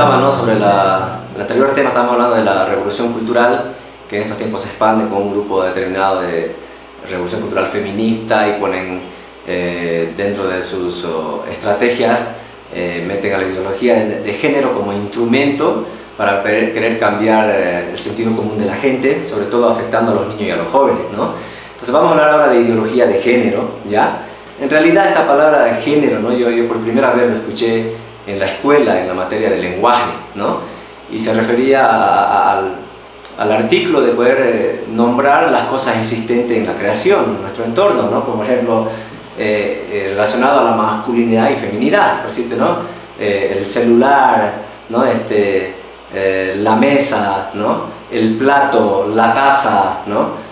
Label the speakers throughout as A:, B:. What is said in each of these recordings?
A: comentaba, ¿no?, sobre el anterior tema, estábamos hablando de la revolución cultural, que en estos tiempos se expande con un grupo determinado de revolución cultural feminista y ponen dentro de sus estrategias, meten a la ideología de género como instrumento para querer cambiar el sentido común de la gente, sobre todo afectando a los niños y a los jóvenes, ¿no? Entonces vamos a hablar ahora de ideología de género, ¿ya? En realidad esta palabra de género, ¿no?, yo por primera vez lo escuché en la escuela, en la materia de lenguaje, ¿no? Y se refería al artículo de poder nombrar las cosas existentes en la creación, en nuestro entorno, ¿no? Como ejemplo, relacionado a la masculinidad y feminidad, por decirte, ¿no? El celular, ¿no? La mesa, ¿no? El plato, la taza, ¿no?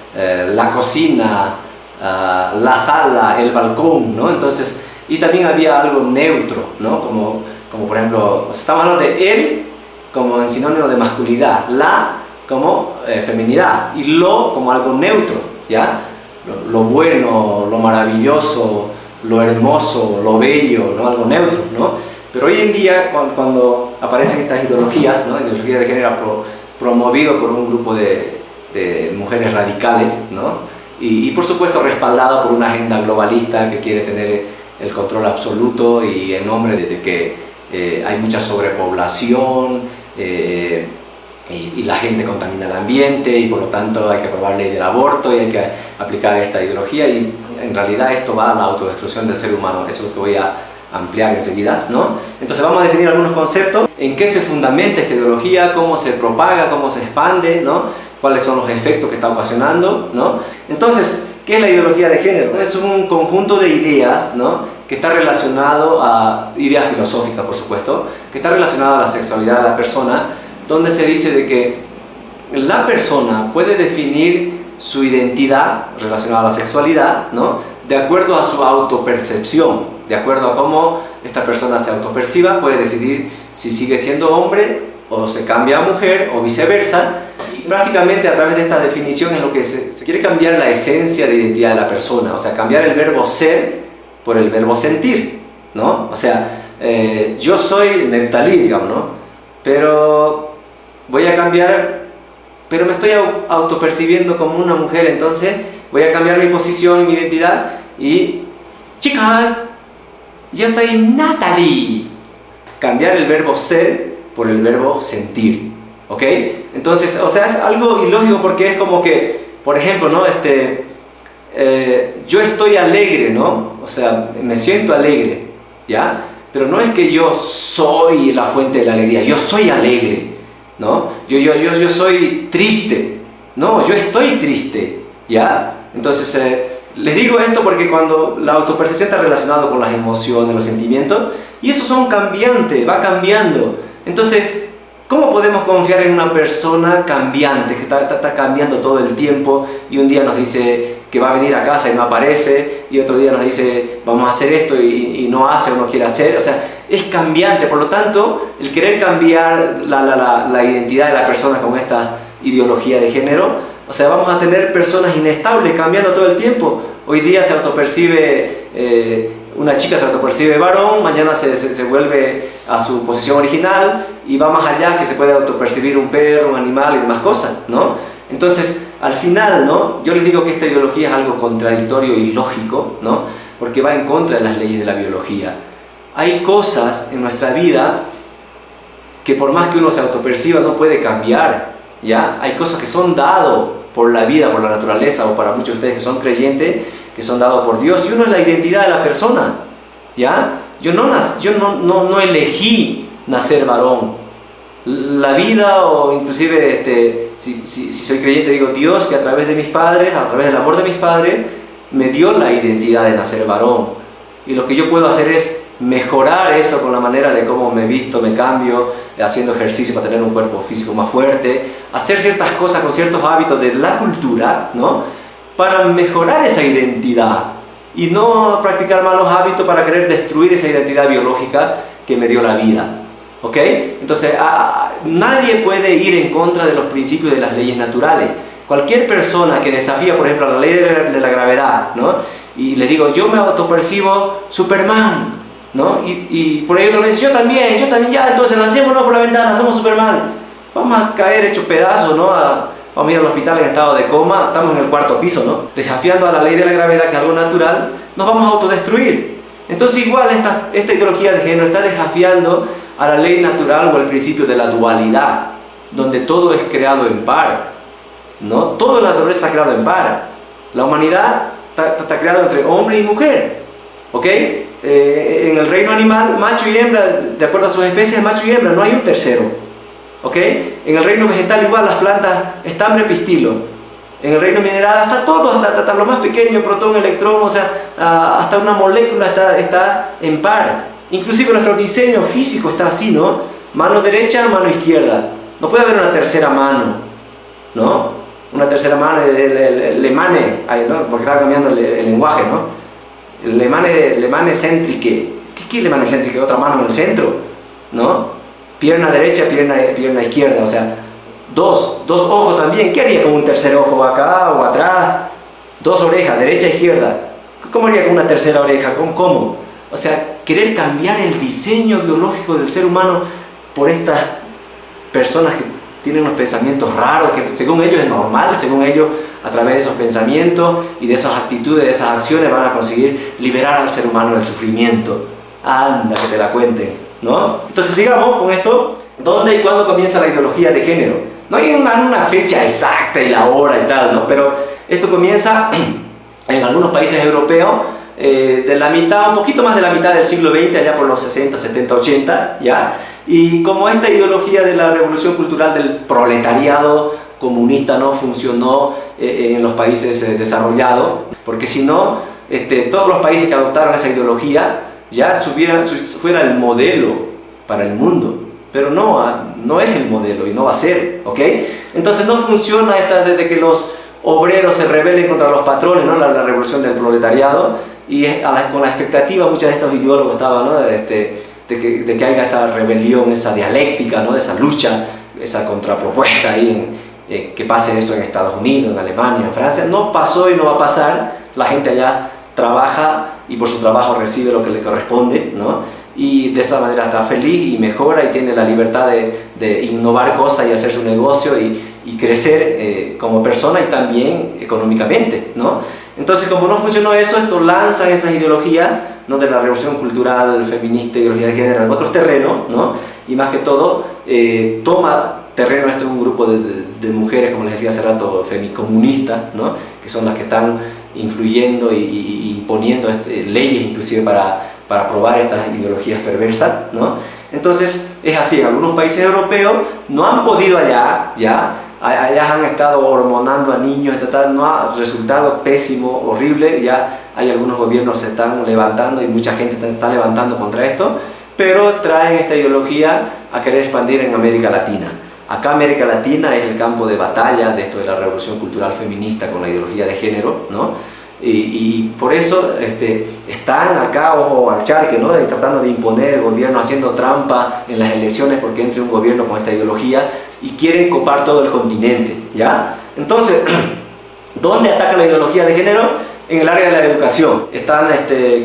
A: La cocina, la sala, el balcón, ¿no? Entonces, y también había algo neutro, ¿no? Como por ejemplo, estamos hablando de él como en sinónimo de masculinidad, la como feminidad y lo como algo neutro, ¿ya? Lo bueno, lo maravilloso, lo hermoso, lo bello, ¿no? Algo neutro, ¿no? Pero hoy en día, cuando aparecen estas ideologías, ¿no? Ideología de género promovido por un grupo de mujeres radicales, ¿no? Y por supuesto respaldado por una agenda globalista que quiere tener el control absoluto y en nombre de que hay mucha sobrepoblación y la gente contamina el ambiente y por lo tanto hay que aprobar ley del aborto y hay que aplicar esta ideología y en realidad esto va a la autodestrucción del ser humano. Eso es lo que voy a ampliar enseguida, ¿no? Entonces vamos a definir algunos conceptos, en qué se fundamenta esta ideología, cómo se propaga, cómo se expande, ¿no? Cuáles son los efectos que está ocasionando, ¿no? Entonces, ¿qué es la ideología de género? Es un conjunto de ideas, ¿no?, que está relacionado a ideas filosóficas, por supuesto, que está relacionado a la sexualidad de la persona, donde se dice de que la persona puede definir su identidad relacionada a la sexualidad, ¿no?, de acuerdo a su autopercepción, de acuerdo a cómo esta persona se autoperciba, puede decidir si sigue siendo hombre o se cambia a mujer o viceversa. Y prácticamente a través de esta definición es lo que se quiere cambiar la esencia de identidad de la persona, o sea, cambiar el verbo ser por el verbo sentir, ¿no? O sea, yo soy Neptalí, digamos, ¿no? Pero voy a cambiar, pero me estoy autopercibiendo como una mujer, entonces voy a cambiar mi posición y mi identidad y, chicas, yo soy Natalie. Cambiar el verbo ser por el verbo sentir, ¿ok? Entonces, o sea, es algo ilógico porque es como que, por ejemplo, ¿no? Yo estoy alegre, ¿no? O sea, me siento alegre, ¿ya? Pero no es que yo soy la fuente de la alegría, yo soy alegre, ¿no? Yo soy triste, no, yo estoy triste, ¿ya? Entonces, les digo esto porque cuando la autopercepción está relacionada con las emociones, los sentimientos, y esos son cambiantes, va cambiando. Entonces, ¿cómo podemos confiar en una persona cambiante, que está cambiando todo el tiempo y un día nos dice que va a venir a casa y no aparece y otro día nos dice vamos a hacer esto y no hace o no quiere hacer? O sea, es cambiante, por lo tanto, el querer cambiar la identidad de la persona con esta ideología de género, o sea, vamos a tener personas inestables cambiando todo el tiempo. Hoy día se autopercibe, una chica se autopercibe varón, mañana se vuelve a su posición original y va más allá, que se puede autopercibir un perro, un animal y demás cosas, ¿no? Entonces, al final, ¿no?, yo les digo que esta ideología es algo contradictorio y lógico, ¿no?, porque va en contra de las leyes de la biología. Hay cosas en nuestra vida que por más que uno se autoperciba no puede cambiar, ¿ya? Hay cosas que son dadas por la vida, por la naturaleza, o para muchos de ustedes que son creyentes, que son dados por Dios, y uno es la identidad de la persona, ¿ya? Yo no elegí nacer varón. La vida, o inclusive si soy creyente, digo Dios, que a través de mis padres, a través del amor de mis padres, me dio la identidad de nacer varón, y lo que yo puedo hacer es mejorar eso con la manera de cómo me visto, me cambio, haciendo ejercicio para tener un cuerpo físico más fuerte, hacer ciertas cosas con ciertos hábitos de la cultura, ¿no?, para mejorar esa identidad y no practicar malos hábitos para querer destruir esa identidad biológica que me dio la vida, ¿ok? Entonces, nadie puede ir en contra de los principios de las leyes naturales. Cualquier persona que desafía, por ejemplo, la ley de la gravedad, ¿no?, y le digo, yo me autopercibo Superman, ¿no? Y por ahí otro me dice, yo también, ya, entonces lancémonos por la ventana, somos Superman. Vamos a caer hechos pedazos, ¿no? Vamos a ir al hospital en estado de coma, estamos en el 4º piso, ¿no? Desafiando a la ley de la gravedad, que es algo natural, nos vamos a autodestruir. Entonces igual esta ideología de género está desafiando a la ley natural o el principio de la dualidad, donde todo es creado en par, ¿no? Todo en la naturaleza está creado en par. La humanidad está creada entre hombre y mujer, ¿ok? En el reino animal, macho y hembra, de acuerdo a sus especies, macho y hembra, no hay un tercero, ¿ok? En el reino vegetal igual, las plantas, estambre, pistilo. En el reino mineral hasta todo, hasta lo más pequeño, protón, electrón, o sea, hasta una molécula está en par. Inclusive nuestro diseño físico está así, ¿no? Mano derecha, mano izquierda. No puede haber una tercera mano, ¿no? Una tercera mano, le mane, ¿no? Porque estaba cambiando el lenguaje, ¿no? Le mane céntrique. ¿Qué le mane céntrique? Otra mano en el centro, ¿no? Pierna derecha, pierna izquierda, o sea, dos ojos también. ¿Qué haría con un tercer ojo acá o atrás? 2 orejas, derecha e izquierda. ¿Cómo haría con una tercera oreja? ¿Cómo? O sea, querer cambiar el diseño biológico del ser humano por estas personas que tienen unos pensamientos raros, que según ellos es normal, según ellos a través de esos pensamientos y de esas actitudes, de esas acciones van a conseguir liberar al ser humano del sufrimiento. Anda, que te la cuenten, ¿no? Entonces sigamos con esto. ¿Dónde y cuándo comienza la ideología de género? No hay una fecha exacta y la hora y tal, ¿no? Pero esto comienza en algunos países europeos de la mitad, un poquito más de la mitad del siglo XX, allá por los 60, 70, 80, ¿ya? Y como esta ideología de la revolución cultural del proletariado comunista no funcionó en los países desarrollados, porque si no, todos los países que adoptaron esa ideología ya fuera el modelo para el mundo. Pero no es el modelo y no va a ser, ¿ok? Entonces no funciona esta desde que los obreros se rebelen contra los patrones, ¿no? La revolución del proletariado, y con la expectativa, muchos de estos ideólogos estaban, ¿no? de que haya esa rebelión, esa dialéctica, ¿no? Esa lucha, esa contrapropuesta ahí, que pase eso en Estados Unidos, en Alemania, en Francia. No pasó y no va a pasar. La gente allá trabaja y por su trabajo recibe lo que le corresponde, ¿no? Y de esa manera está feliz y mejora y tiene la libertad de innovar cosas y hacer su negocio y crecer como persona y también económicamente, ¿no? Entonces, como no funcionó eso, esto lanzan esas ideologías, ¿no? De la revolución cultural, feminista, ideología de género en otros terrenos, ¿no? Y más que todo, toma terreno esto en un grupo de mujeres, como les decía hace rato, femicomunistas, ¿no? Que son las que están influyendo y imponiendo leyes inclusive para aprobar estas ideologías perversas, ¿no? Entonces es así, en algunos países europeos no han podido allá han estado hormonando a niños, no ha resultado pésimo, horrible, ya hay algunos gobiernos se están levantando y mucha gente se está levantando contra esto, pero traen esta ideología a querer expandir en América Latina. Acá América Latina es el campo de batalla de esto de la revolución cultural feminista con la ideología de género, ¿no? Y por eso están acá ojo al charque, ¿no? Tratando de imponer el gobierno, haciendo trampa en las elecciones porque entre un gobierno con esta ideología y quieren copar todo el continente, ¿ya? Entonces, ¿dónde ataca la ideología de género? En el área de la educación. Están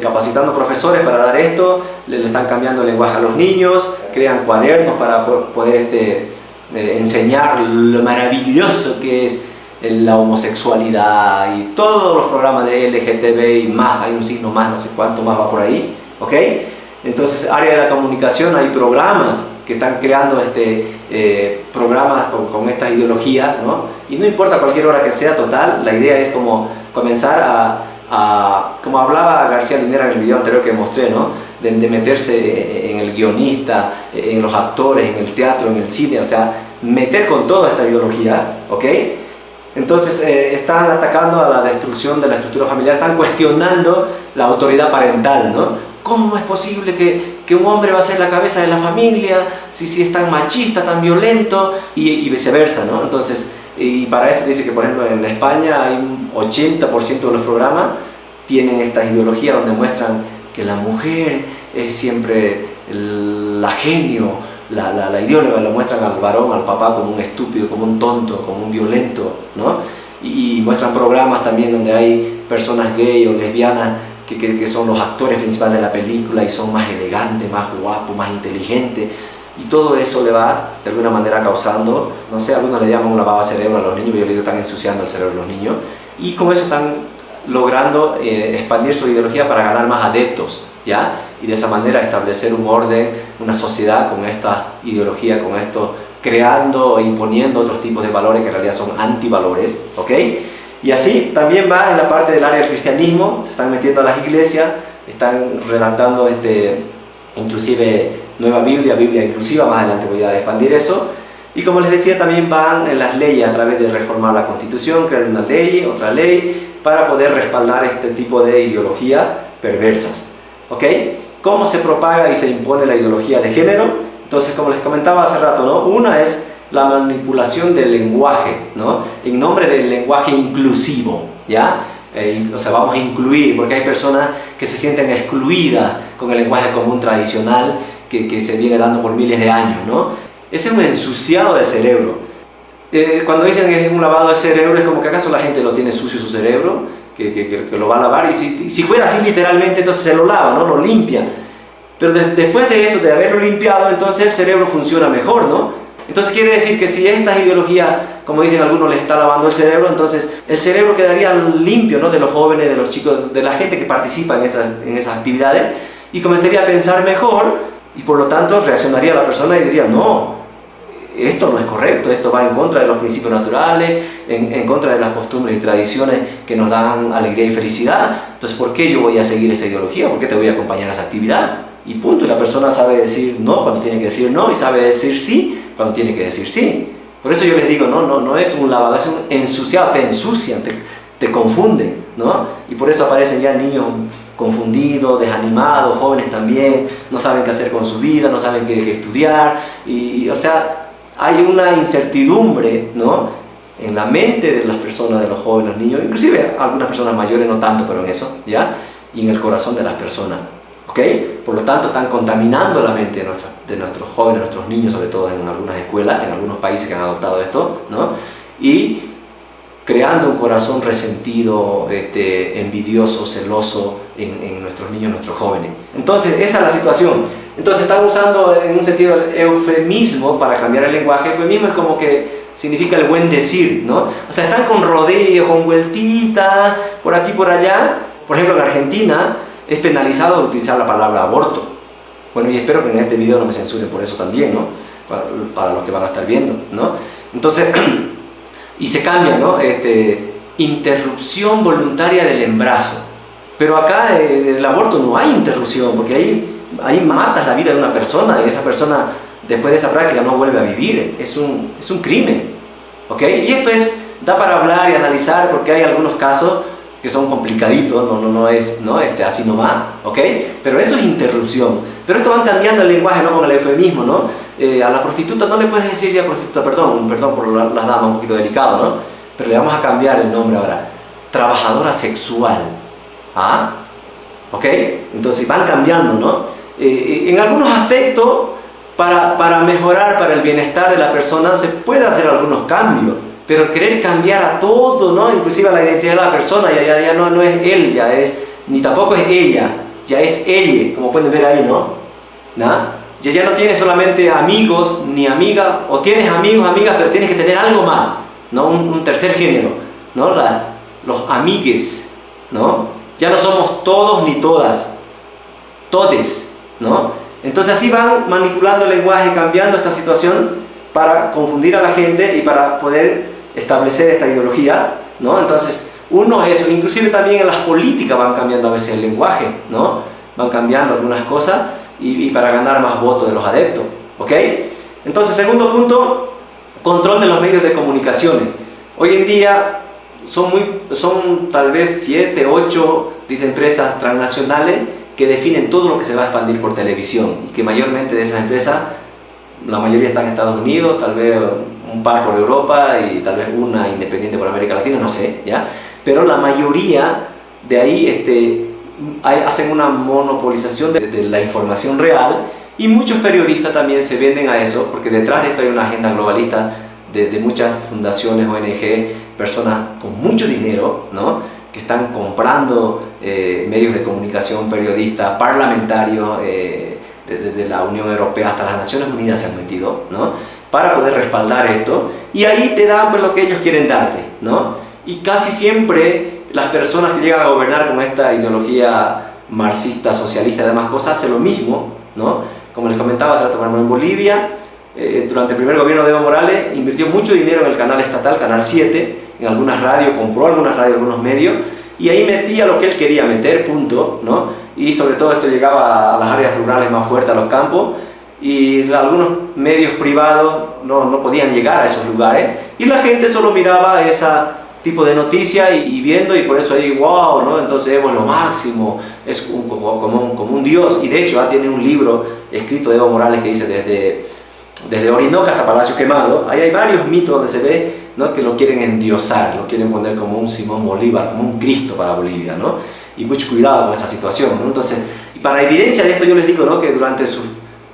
A: capacitando profesores para dar esto, le están cambiando el lenguaje a los niños, crean cuadernos para poder enseñar lo maravilloso que es la homosexualidad y todos los programas de LGTB y más, hay un signo más, no sé cuánto más va por ahí, ¿ok? Entonces, área de la comunicación, hay programas que están creando programas con esta ideología, ¿no? Y no importa cualquier hora que sea, total, la idea es como comenzar como hablaba García Linera en el video anterior que mostré, ¿no? De meterse en el guionista, en los actores, en el teatro, en el cine, o sea, meter con toda esta ideología, ¿ok? Entonces están atacando a la destrucción de la estructura familiar, están cuestionando la autoridad parental, ¿no? ¿Cómo es posible que un hombre va a ser la cabeza de la familia si es tan machista, tan violento y viceversa, ¿no? Entonces, y para eso dice que por ejemplo en España hay un 80% de los programas tienen esta ideología donde muestran que la mujer es siempre la genio, la ideóloga, lo muestran al varón, al papá como un estúpido, como un tonto, como un violento, ¿no? Y muestran programas también donde hay personas gay o lesbianas que son los actores principales de la película y son más elegantes, más guapos, más inteligentes. Y todo eso le va de alguna manera causando, no sé, algunos le llaman un lavado de cerebro a los niños, yo le digo están ensuciando el cerebro de los niños, y con eso están logrando expandir su ideología para ganar más adeptos, ¿ya? Y de esa manera establecer un orden, una sociedad con esta ideología, con esto, creando e imponiendo otros tipos de valores que en realidad son antivalores, ¿ok? Y así también va en la parte del área del cristianismo, se están metiendo a las iglesias, están redactando inclusive nueva Biblia inclusiva, más adelante voy a expandir eso. Y como les decía, también van en las leyes a través de reformar la Constitución, crear una ley, otra ley, para poder respaldar este tipo de ideologías perversas. ¿Ok? ¿Cómo se propaga y se impone la ideología de género? Entonces, como les comentaba hace rato, ¿no? Una es la manipulación del lenguaje, ¿no? En nombre del lenguaje inclusivo, ¿ya? O sea, vamos a incluir, porque hay personas que se sienten excluidas con el lenguaje común tradicional que se viene dando por miles de años, ¿no? Ese es un ensuciado del cerebro. Cuando dicen que es un lavado de cerebro, es como que acaso la gente lo tiene sucio su cerebro, que lo va a lavar, y si fuera así literalmente, entonces se lo lava, ¿no? Lo limpia. Pero después de eso, de haberlo limpiado, entonces el cerebro funciona mejor, ¿no? Entonces quiere decir que si estas ideologías, como dicen algunos, les está lavando el cerebro, entonces el cerebro quedaría limpio, ¿no? De los jóvenes, de los chicos, de la gente que participa en esas actividades, y comenzaría a pensar mejor, y por lo tanto reaccionaría la persona y diría, no, esto no es correcto, esto va en contra de los principios naturales, en contra de las costumbres y tradiciones que nos dan alegría y felicidad. Entonces, ¿por qué yo voy a seguir esa ideología? ¿Por qué te voy a acompañar a esa actividad? Y punto, y la persona sabe decir no cuando tiene que decir no, y sabe decir sí cuando tiene que decir sí. Por eso yo les digo, no es un lavado, es un ensuciado, te ensucian, te confunden, ¿no? Y por eso aparecen ya niños confundidos, desanimados, jóvenes también, no saben qué hacer con su vida, no saben qué estudiar, y o sea, hay una incertidumbre, ¿no? En la mente de las personas, de los jóvenes, los niños, inclusive algunas personas mayores, no tanto, pero en eso, ¿ya? Y en el corazón de las personas, ¿ok? Por lo tanto, están contaminando la mente de nuestros jóvenes, nuestros niños, sobre todo en algunas escuelas, en algunos países que han adoptado esto, ¿no? Y creando un corazón resentido, envidioso, celoso en nuestros niños, nuestros jóvenes. Entonces, esa es la situación. Entonces, están usando en un sentido el eufemismo para cambiar el lenguaje. Eufemismo es como que significa el buen decir, ¿no? O sea, están con rodeos, con vueltitas, por aquí, por allá. Por ejemplo, en Argentina es penalizado utilizar la palabra aborto. Bueno, y espero que en este video no me censuren por eso también, ¿no? Para los que van a estar viendo, ¿no? Entonces, y se cambia, ¿no? Interrupción voluntaria del embarazo. Pero acá el aborto no hay interrupción, porque ahí matas la vida de una persona, y esa persona después de esa práctica no vuelve a vivir. Es un crimen, ¿ok? Y esto da para hablar y analizar, porque hay algunos casos que son complicaditos, no es así nomás, ¿ok? Pero eso es interrupción. Pero esto van cambiando el lenguaje, ¿no? Con el eufemismo, ¿no? A la prostituta no le puedes decir ya prostituta, perdón por las damas, un poquito delicado, ¿no? Pero le vamos a cambiar el nombre ahora, trabajadora sexual, ¿ah? ¿Ok? Entonces van cambiando, ¿no? En algunos aspectos, para mejorar, para el bienestar de la persona, se puede hacer algunos cambios. Pero querer cambiar a todo, ¿no? Inclusive a la identidad de la persona, ya no es él, ni tampoco es ella, ya es ella, como pueden ver ahí, ¿no? Ya no tienes solamente amigos ni amigas, o tienes amigos, amigas, pero tienes que tener algo más, ¿no? Un tercer género, ¿no? Los amigues, ¿no? Ya no somos todos ni todas, todes, ¿no? Entonces así van manipulando el lenguaje, cambiando esta situación para confundir a la gente y para poder establecer esta ideología, ¿no? Entonces, uno es eso, inclusive también en las políticas van cambiando a veces el lenguaje, ¿no? Van cambiando algunas cosas y para ganar más votos de los adeptos, ¿ok? Entonces, segundo punto, control de los medios de comunicaciones. Hoy en día son tal vez 7, 8, dice, empresas transnacionales que definen todo lo que se va a expandir por televisión, y que mayormente de esas empresas, la mayoría están en Estados Unidos, tal vez un par por Europa y tal vez una independiente por América Latina, no sé, ¿ya? Pero la mayoría de ahí hacen una monopolización de la información real, y muchos periodistas también se venden a eso, porque detrás de esto hay una agenda globalista de muchas fundaciones, ONG, personas con mucho dinero, ¿no? que están comprando medios de comunicación, periodistas, parlamentarios, desde la Unión Europea hasta las Naciones Unidas se han metido, ¿no? Para poder respaldar esto, y ahí te dan pues lo que ellos quieren darte, ¿no? Y casi siempre las personas que llegan a gobernar con esta ideología marxista, socialista y demás cosas hacen lo mismo, ¿no? Como les comentaba hace rato, por ejemplo, en Bolivia, durante el primer gobierno de Evo Morales, invirtió mucho dinero en el canal estatal, Canal 7, en algunas radios, compró algunas radios, algunos medios, y ahí metía lo que él quería meter, punto, ¿no? Y sobre todo esto llegaba a las áreas rurales más fuertes, a los campos, y algunos medios privados no podían llegar a esos lugares, y la gente solo miraba ese tipo de noticias y viendo, y por eso ahí, wow, ¿no? Entonces Evo es lo máximo, es como un dios, y de hecho tiene un libro escrito de Evo Morales que dice desde Orinoca hasta Palacio Quemado, ahí hay varios mitos donde se ve, ¿no? Que lo quieren endiosar, lo quieren poner como un Simón Bolívar, como un Cristo para Bolivia, ¿no? Y mucho cuidado con esa situación, ¿no? Entonces, y para evidencia de esto yo les digo, ¿no? Que durante su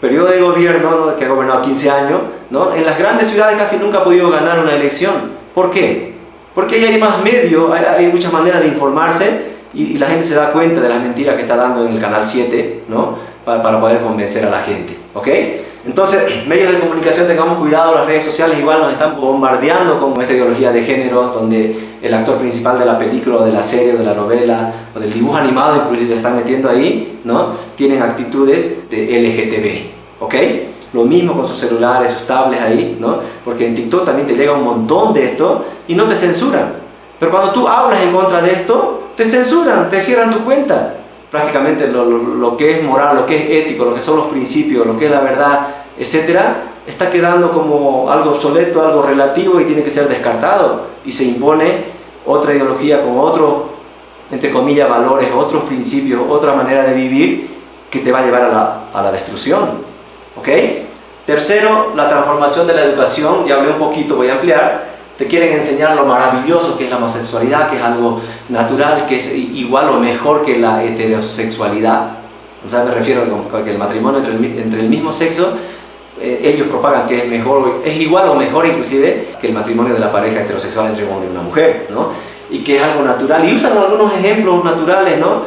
A: periodo de gobierno, ¿no? Que ha gobernado 15 años, ¿no? En las grandes ciudades casi nunca ha podido ganar una elección. ¿Por qué? Porque ahí hay más medios, hay muchas maneras de informarse, y la gente se da cuenta de las mentiras que está dando en el Canal 7, ¿no? Para poder convencer a la gente, ¿ok? Entonces, medios de comunicación, tengamos cuidado, las redes sociales igual nos están bombardeando con esta ideología de género, donde el actor principal de la película, o de la serie, o de la novela, o del dibujo animado, inclusive están metiendo ahí, ¿no? Tienen actitudes de LGTB, ¿ok? Lo mismo con sus celulares, sus tablets ahí, ¿no? Porque en TikTok también te llega un montón de esto y no te censuran. Pero cuando tú hablas en contra de esto, te censuran, te cierran tu cuenta. Prácticamente lo que es moral, lo que es ético, lo que son los principios, lo que es la verdad, etcétera, está quedando como algo obsoleto, algo relativo, y tiene que ser descartado. Y se impone otra ideología con otros, entre comillas, valores, otros principios, otra manera de vivir que te va a llevar a la destrucción. ¿Ok? Tercero, la transformación de la educación. Ya hablé un poquito, voy a ampliar. Te quieren enseñar lo maravilloso que es la homosexualidad, que es algo natural, que es igual o mejor que la heterosexualidad. O sea, me refiero a que el matrimonio entre el mismo sexo, ellos propagan que es mejor, es igual o mejor inclusive que el matrimonio de la pareja heterosexual entre un hombre y una mujer, ¿no? Y que es algo natural. Y usan algunos ejemplos naturales, ¿no?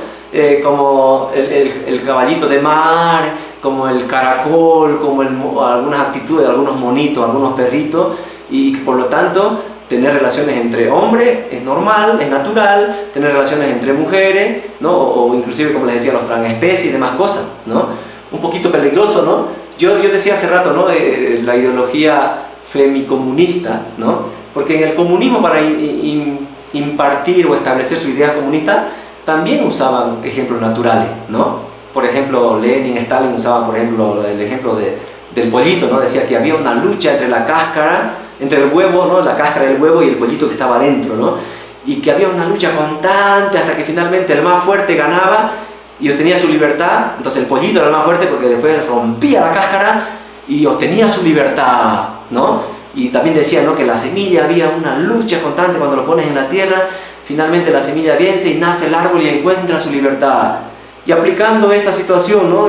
A: Como el caballito de mar, como el caracol, como algunas actitudes de algunos monitos, algunos perritos, y por lo tanto tener relaciones entre hombres es normal, es natural, tener relaciones entre mujeres, ¿no? O inclusive, como les decía, los transespecies y demás cosas, ¿no? Un poquito peligroso, ¿no? Yo decía hace rato, ¿no? La ideología femicomunista, ¿no? Porque en el comunismo, para impartir o establecer su idea comunista, también usaban ejemplos naturales, ¿no? Por ejemplo, Lenin, Stalin usaban, por ejemplo, el ejemplo del pollito, ¿no? Decía que había una lucha entre la cáscara, entre el huevo, ¿no? La cáscara del huevo y el pollito que estaba dentro, ¿no? Y que había una lucha constante hasta que finalmente el más fuerte ganaba y obtenía su libertad. Entonces el pollito era el más fuerte porque después rompía la cáscara y obtenía su libertad, ¿no? Y también decía, ¿no? Que la semilla, había una lucha constante cuando lo pones en la tierra. Finalmente la semilla vence y nace el árbol y encuentra su libertad. Y aplicando esta situación, ¿no?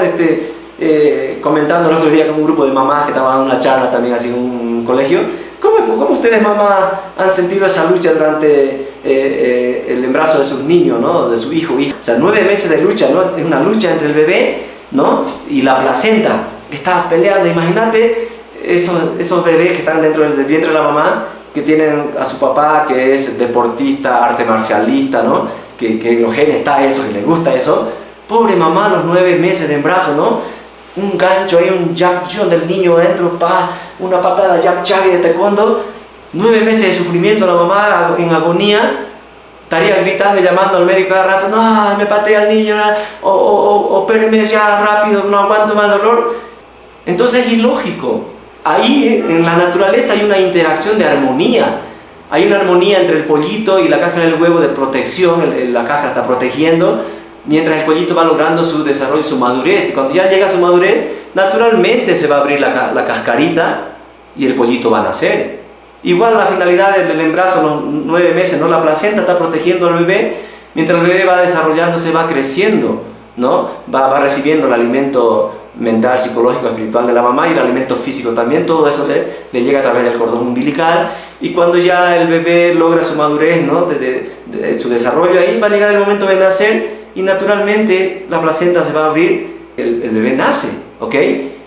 A: Comentando el otro día con un grupo de mamás que estaban en una charla también así en un colegio, ¿cómo ustedes mamás han sentido esa lucha durante el embarazo de sus niños, ¿no? De su hijo, hija? O sea, 9 meses de lucha, ¿no? Es una lucha entre el bebé, ¿no? Y la placenta. Está peleando. Imagínate esos bebés que están dentro del vientre de la mamá, que tienen a su papá que es deportista, arte marcialista, ¿no? Que en los genes está eso, que les gusta eso. Pobre mamá, los 9 meses de embarazo, ¿no? Un gancho ahí, un jab del niño adentro, una patada jab de taekwondo. 9 meses de sufrimiento, la mamá en agonía. Estaría gritando y llamando al médico cada rato, no, me patea al niño, opéreme ya rápido, no aguanto más dolor. Entonces es ilógico. Ahí en la naturaleza hay una interacción de armonía. Hay una armonía entre el pollito y la cáscara del huevo de protección. La cáscara está protegiendo, mientras el pollito va logrando su desarrollo, su madurez. Y cuando ya llega a su madurez, naturalmente se va a abrir la cascarita y el pollito va a nacer. Igual la finalidad del embarazo, los 9 meses, ¿no? La placenta está protegiendo al bebé, mientras el bebé va desarrollándose, va creciendo, ¿no? Va recibiendo el alimento mental, psicológico, espiritual de la mamá y el alimento físico también. Todo eso le llega a través del cordón umbilical, y cuando ya el bebé logra su madurez, ¿no? de su desarrollo, ahí va a llegar el momento de nacer y naturalmente la placenta se va a abrir, el bebé nace, ¿ok?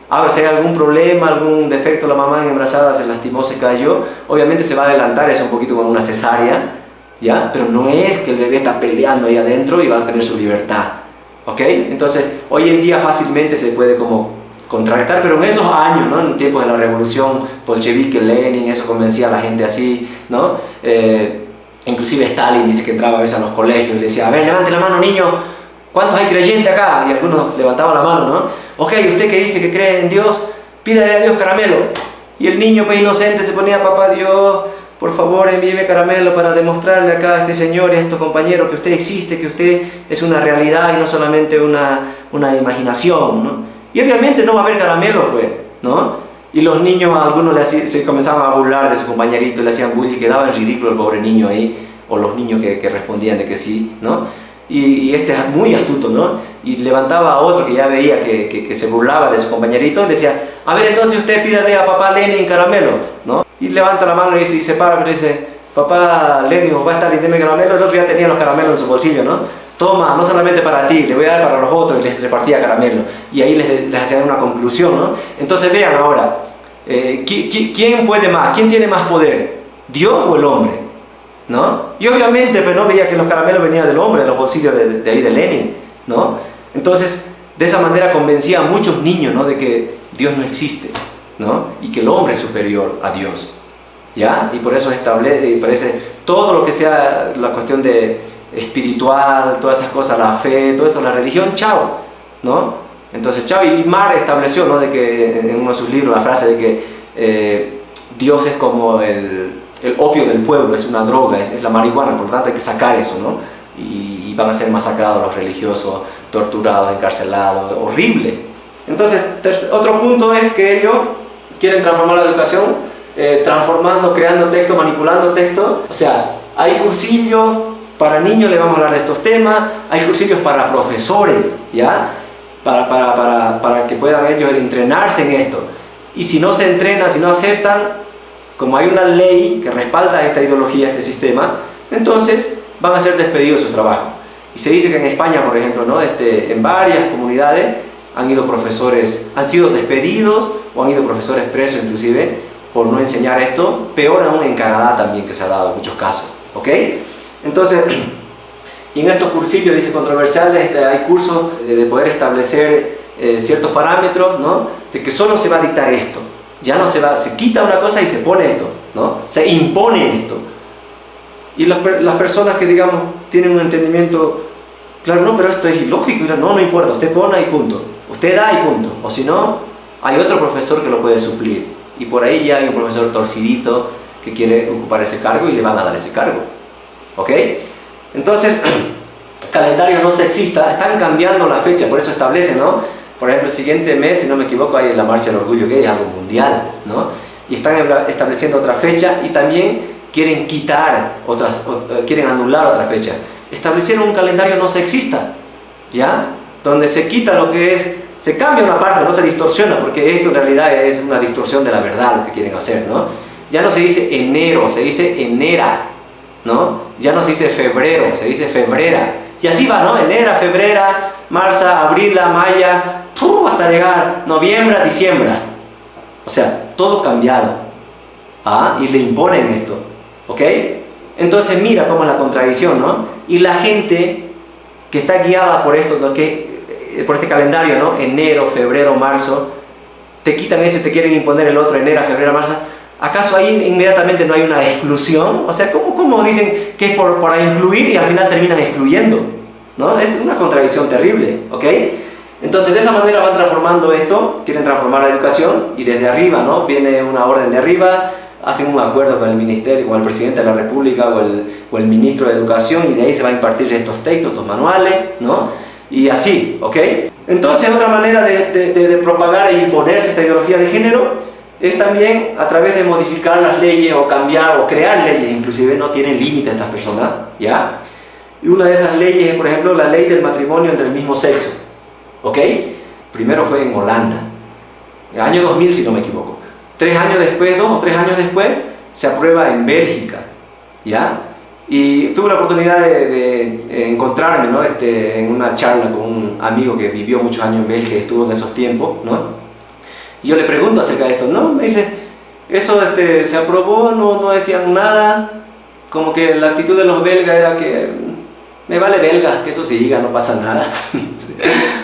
A: Ahora, si hay algún problema, algún defecto, la mamá embarazada se lastimó, se cayó, obviamente se va a adelantar eso un poquito con una cesárea, ¿ya? Pero no es que el bebé está peleando ahí adentro y va a tener su libertad, ¿ok? Entonces, hoy en día fácilmente se puede como contrarrestar, pero en esos años, ¿no? En tiempos de la revolución bolchevique, Lenin, eso convencía a la gente así, ¿no? Inclusive Stalin dice que entraba a veces a los colegios y decía, a ver, levante la mano, niño, ¿cuántos hay creyentes acá? Y algunos levantaban la mano, ¿no? Ok, usted que dice que cree en Dios, pídale a Dios caramelo. Y el niño, pues inocente, se ponía, papá Dios, por favor envíeme caramelo para demostrarle acá a este señor y a estos compañeros que usted existe, que usted es una realidad y no solamente una imaginación, ¿no? Y obviamente no va a haber caramelo, pues, ¿no? Y los niños, a algunos se comenzaban a burlar de su compañerito, le hacían bullying, quedaba en ridículo el pobre niño ahí, o los niños que respondían de que sí, ¿no? Y este es muy astuto, ¿no? Y levantaba a otro que ya veía que se burlaba de su compañerito y le decía, a ver, entonces usted pídale a papá Lenin caramelo, ¿no? Y levanta la mano y se para, pero dice, papá Lenin, papá Stalin, deme caramelo. El otro ya tenía los caramelos en su bolsillo, ¿no? Toma, no solamente para ti, le voy a dar para los otros, y les repartía caramelo. Y ahí les hacían una conclusión, ¿no? Entonces vean ahora, ¿quién puede más? ¿Quién tiene más poder? ¿Dios o el hombre? ¿No? Y obviamente pues, no veía que los caramelos venían del hombre, de los bolsillos de ahí de Lenin, ¿no? Entonces, de esa manera convencía a muchos niños, ¿no? De que Dios no existe, ¿no? Y que el hombre es superior a Dios, ¿ya? Y por eso parece todo lo que sea la cuestión de espiritual, todas esas cosas, la fe, todo eso, la religión, chao, ¿no? Entonces, chao. Y Mar estableció, ¿no? De que en uno de sus libros la frase de que Dios es como el opio del pueblo, es una droga, es la marihuana, por lo tanto hay que sacar eso, ¿no? Y van a ser masacrados los religiosos, torturados, encarcelados, horrible. Entonces, otro punto es que ellos quieren transformar la educación, transformando, creando texto, manipulando texto. O sea, hay cursillos para niños, le vamos a hablar de estos temas, hay cursillos para profesores, ¿ya? Para que puedan ellos entrenarse en esto. Y si no se entrenan, si no aceptan, como hay una ley que respalda esta ideología, este sistema, entonces van a ser despedidos de su trabajo. Y se dice que en España, por ejemplo, ¿no? En varias comunidades han sido despedidos o han ido profesores presos inclusive por no enseñar esto. Peor aún en Canadá también, que se ha dado muchos casos, ¿ok? Entonces, y en estos cursillos, dice, controversiales, hay cursos de poder establecer ciertos parámetros, ¿no? De que solo se va a dictar esto. Ya no se quita una cosa y se pone esto, ¿no? Se impone esto. Y las personas que, digamos, tienen un entendimiento, claro, no, pero esto es ilógico, no importa, usted pone y punto. Usted da y punto. O si no, hay otro profesor que lo puede suplir. Y por ahí ya hay un profesor torcidito que quiere ocupar ese cargo y le van a dar ese cargo. ¿Ok? Entonces, calendario no sexista, están cambiando la fecha, por eso establecen, ¿no? Por ejemplo, el siguiente mes, si no me equivoco, hay la Marcha del Orgullo Gay, es algo mundial, ¿no? Y están estableciendo otra fecha y también quieren quieren anular otra fecha. Establecieron un calendario no sexista, ¿ya? Donde se quita lo que es, se cambia una parte, no se distorsiona, porque esto en realidad es una distorsión de la verdad lo que quieren hacer, ¿no? Ya no se dice enero, se dice enera, ¿no? Ya no se dice febrero, se dice febrera. Y así va, ¿no? Enera, febrera, marza, abrila, maya, hasta llegar noviembre, diciembre. O sea, todo cambiado. ¿Ah? Y le imponen esto. ¿Ok? Entonces mira cómo es la contradicción, ¿no? Y la gente que está guiada por esto, ¿no? Por este calendario, ¿no? Enero, febrero, marzo, te quitan eso y te quieren imponer el otro, enero, febrero, marzo. ¿Acaso ahí inmediatamente no hay una exclusión? O sea, ¿cómo dicen que es por incluir y al final terminan excluyendo? ¿No? Es una contradicción terrible, ¿ok? Entonces, de esa manera van transformando esto, quieren transformar la educación y desde arriba, ¿no? Viene una orden de arriba, hacen un acuerdo con el ministerio, con el presidente de la república o el ministro de educación y de ahí se va a impartir estos textos, estos manuales, ¿no? Y así, ¿ok? Entonces, otra manera de propagar e imponerse esta ideología de género es también a través de modificar las leyes o cambiar o crear leyes, inclusive no tienen límite estas personas, ¿ya? Y una de esas leyes es, por ejemplo, la ley del matrimonio entre el mismo sexo. ¿Ok? Primero fue en Holanda, el año 2000 si no me equivoco. 3 años después, 2 o 3 años después, se aprueba en Bélgica, ¿ya? Y tuve la oportunidad de encontrarme, ¿no? En una charla con un amigo que vivió muchos años en Bélgica y estuvo en esos tiempos, ¿no? Y yo le pregunto acerca de esto, ¿no? Me dice, eso se aprobó, no decían nada, como que la actitud de los belgas era que me vale belga, que eso siga, no pasa nada.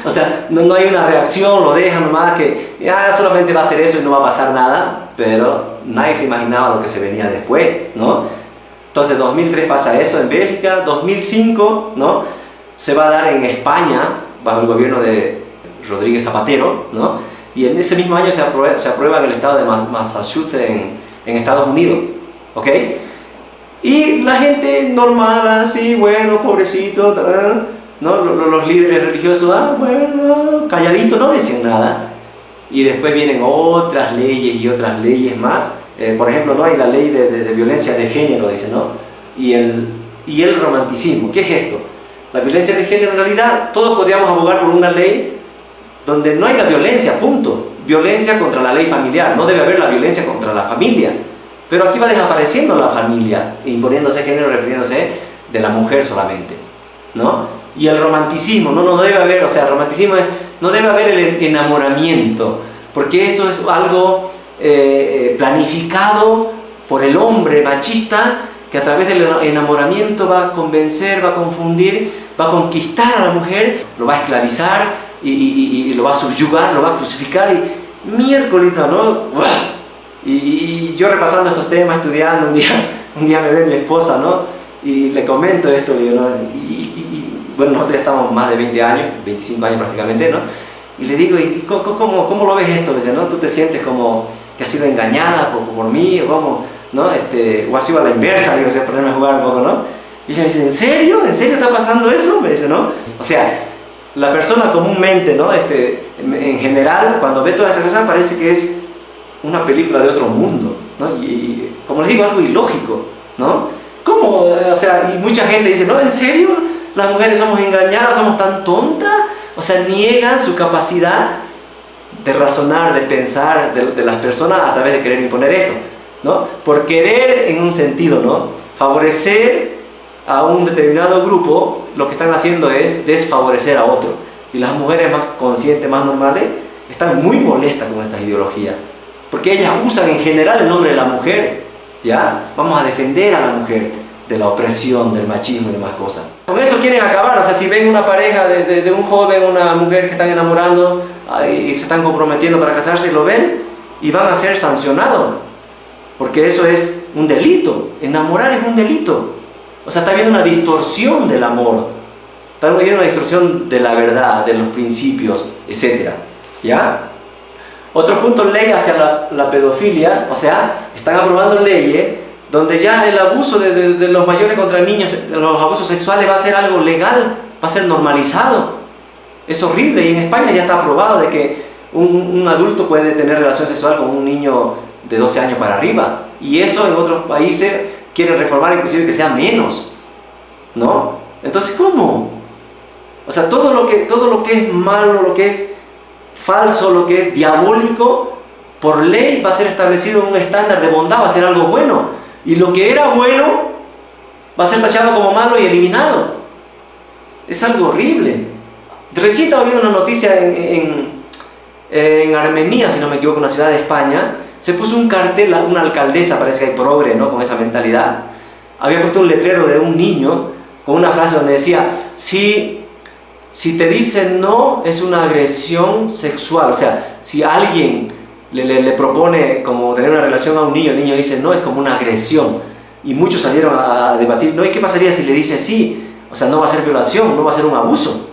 A: O sea, no hay una reacción, lo dejan nomás que solamente va a hacer eso y no va a pasar nada, pero nadie se imaginaba lo que se venía después, ¿no? Entonces 2003 pasa eso en Bélgica, 2005, ¿no? Se va a dar en España, bajo el gobierno de Rodríguez Zapatero, ¿no? Y en ese mismo año se aprueba en el estado de Massachusetts, en Estados Unidos, ¿ok? Y la gente normal, así, bueno, pobrecito, ¿no? Los líderes religiosos, bueno, calladitos, no decían nada. Y después vienen otras leyes y otras leyes más. Por ejemplo, no hay la ley de violencia de género, dice, ¿no? Y el romanticismo. ¿Qué es esto? La violencia de género, en realidad, todos podríamos abogar por una ley donde no haya violencia, punto. Violencia contra la ley familiar. No debe haber la violencia contra la familia. Pero aquí va desapareciendo la familia, imponiéndose género, refiriéndose de la mujer solamente, ¿no? Y el romanticismo, no debe haber, o sea, el romanticismo no debe haber el enamoramiento, porque eso es algo planificado por el hombre machista, que a través del enamoramiento va a convencer, va a confundir, va a conquistar a la mujer, lo va a esclavizar y lo va a subyugar, lo va a crucificar y miércoles, ¿no? Y yo repasando estos temas, estudiando, un día me ve mi esposa, ¿no? Y le comento esto, le digo, ¿no? Bueno, nosotros ya estamos más de 20 años, 25 años prácticamente, ¿no? Y le digo, ¿y cómo lo ves esto? Le dice, ¿no? ¿Tú te sientes como que has sido engañada por mí? ¿O cómo? ¿No? O ha sido a la inversa, digo, o ponerme a jugar un poco, ¿no? Y ella me dice, ¿en serio? ¿En serio está pasando eso? Me dice, ¿no? O sea, la persona comúnmente, ¿no? En general, cuando ve todas estas cosas, parece que es una película de otro mundo, ¿no? Y como les digo, algo ilógico, ¿no? ¿Cómo? O sea, y mucha gente dice, ¿no? ¿En serio? Las mujeres somos engañadas, somos tan tontas. O sea, niegan su capacidad de razonar, de pensar de las personas a través de querer imponer esto, ¿no? Por querer, en un sentido, ¿no? Favorecer a un determinado grupo, lo que están haciendo es desfavorecer a otro. Y las mujeres más conscientes, más normales, están muy molestas con estas ideologías. Porque ellas usan en general el nombre de la mujer, ¿ya? Vamos a defender a la mujer de la opresión, del machismo y demás cosas. Con eso quieren acabar, o sea, si ven una pareja de un joven, una mujer que están enamorando y se están comprometiendo para casarse, lo ven y van a ser sancionados. Porque eso es un delito, enamorar es un delito. O sea, está habiendo una distorsión del amor, está habiendo una distorsión de la verdad, de los principios, etc. ¿Ya? Otro punto, ley hacia la pedofilia, o sea, están aprobando leyes donde ya el abuso de los mayores contra niños, los abusos sexuales va a ser algo legal, va a ser normalizado. Es horrible, y en España ya está aprobado de que un adulto puede tener relación sexual con un niño de 12 años para arriba, y eso en otros países quieren reformar inclusive que sea menos, ¿no? Entonces, ¿cómo? O sea, todo lo que es malo, lo que es falso, lo que es diabólico, por ley va a ser establecido un estándar de bondad, va a ser algo bueno, y lo que era bueno va a ser tachado como malo y eliminado. Es algo horrible. Recién estaba viendo una noticia en Armenia, si no me equivoco, una ciudad de España. Se puso un cartel, una alcaldesa, parece que hay progre, ¿no? Con esa mentalidad. Había puesto un letrero de un niño con una frase donde decía, si te dicen no, es una agresión sexual. O sea, si alguien le propone como tener una relación a un niño, el niño dice no, es como una agresión. Y muchos salieron a debatir, no, ¿y qué pasaría si le dice sí? O sea, no va a ser violación, no va a ser un abuso.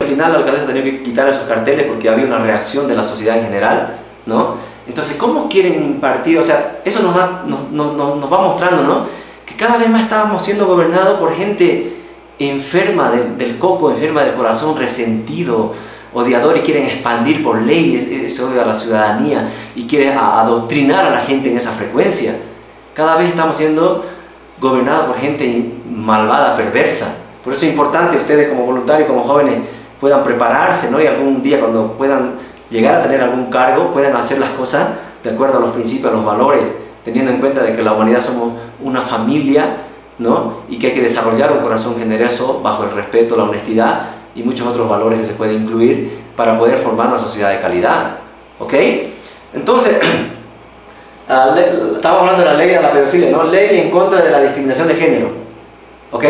A: Al final la alcaldesa tenía que quitar esos carteles porque había una reacción de la sociedad en general, ¿no? Entonces, ¿cómo quieren impartir? O sea, eso nos va mostrando, ¿no? Que cada vez más estábamos siendo gobernados por gente enferma del coco, enferma del corazón, resentido, odiador, y quieren expandir por ley ese odio a la ciudadanía y quieren adoctrinar a la gente en esa frecuencia. Cada vez estamos siendo gobernados por gente malvada, perversa,
B: Por eso es importante ustedes como voluntarios, como jóvenes, puedan prepararse, ¿no? Y algún día cuando puedan llegar a tener algún cargo, puedan hacer las cosas de acuerdo a los principios, a los valores, teniendo en cuenta de que la humanidad somos una familia, ¿no? Y que hay que desarrollar un corazón generoso bajo el respeto, la honestidad y muchos otros valores que se pueden incluir para poder formar una sociedad de calidad, ¿ok? Entonces, estamos hablando de la ley de la pedofilia, ¿no? Ley en contra de la discriminación de género, ¿ok?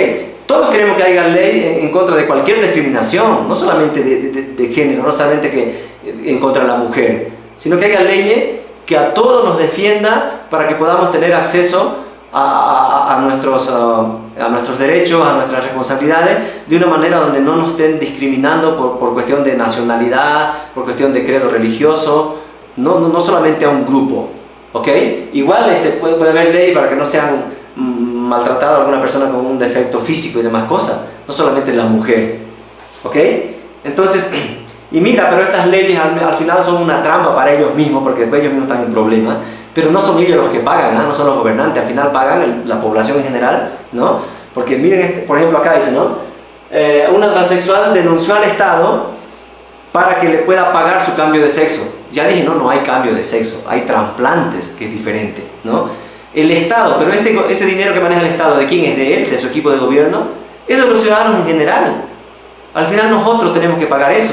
B: Todos queremos que haya ley en contra de cualquier discriminación, no solamente de género, no solamente que en contra de la mujer, sino que haya leyes que a todos nos defienda para que podamos tener acceso a nuestros derechos, a nuestras responsabilidades, de una manera donde no nos estén discriminando por cuestión de nacionalidad, por cuestión de credo religioso, no solamente a un grupo, ¿ok? Igual puede haber ley para que no sean maltratados a alguna persona con un defecto físico y demás cosas, no solamente la mujer, ¿ok? Entonces, y mira, pero estas leyes al final son una trampa para ellos mismos, porque después ellos mismos están en problemas, pero no son ellos los que pagan, ¿eh? No son los gobernantes, al final pagan la población en general, ¿no? Porque miren, por ejemplo acá dice, ¿no? Una transexual denunció al Estado para que le pueda pagar su cambio de sexo. Ya dije, no hay cambio de sexo, hay trasplantes, que es diferente, ¿no? El Estado, pero ese dinero que maneja el Estado, ¿de quién es? ¿De él? ¿De su equipo de gobierno? Es de los ciudadanos en general. Al final nosotros tenemos que pagar eso.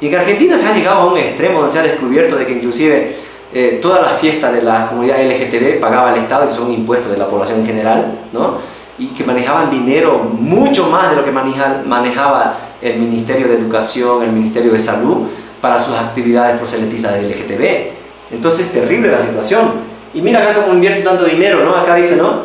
B: Y en Argentina se ha llegado a un extremo donde se ha descubierto de que inclusive todas las fiestas de la comunidad LGTB pagaba el Estado, que son impuestos de la población en general, ¿no? Y que manejaban dinero mucho más de lo que manejaba el Ministerio de Educación, el Ministerio de Salud, para sus actividades proselitistas de LGTB. Entonces es terrible la situación. Y mira acá cómo invierte tanto dinero, ¿no? Acá dice, ¿no?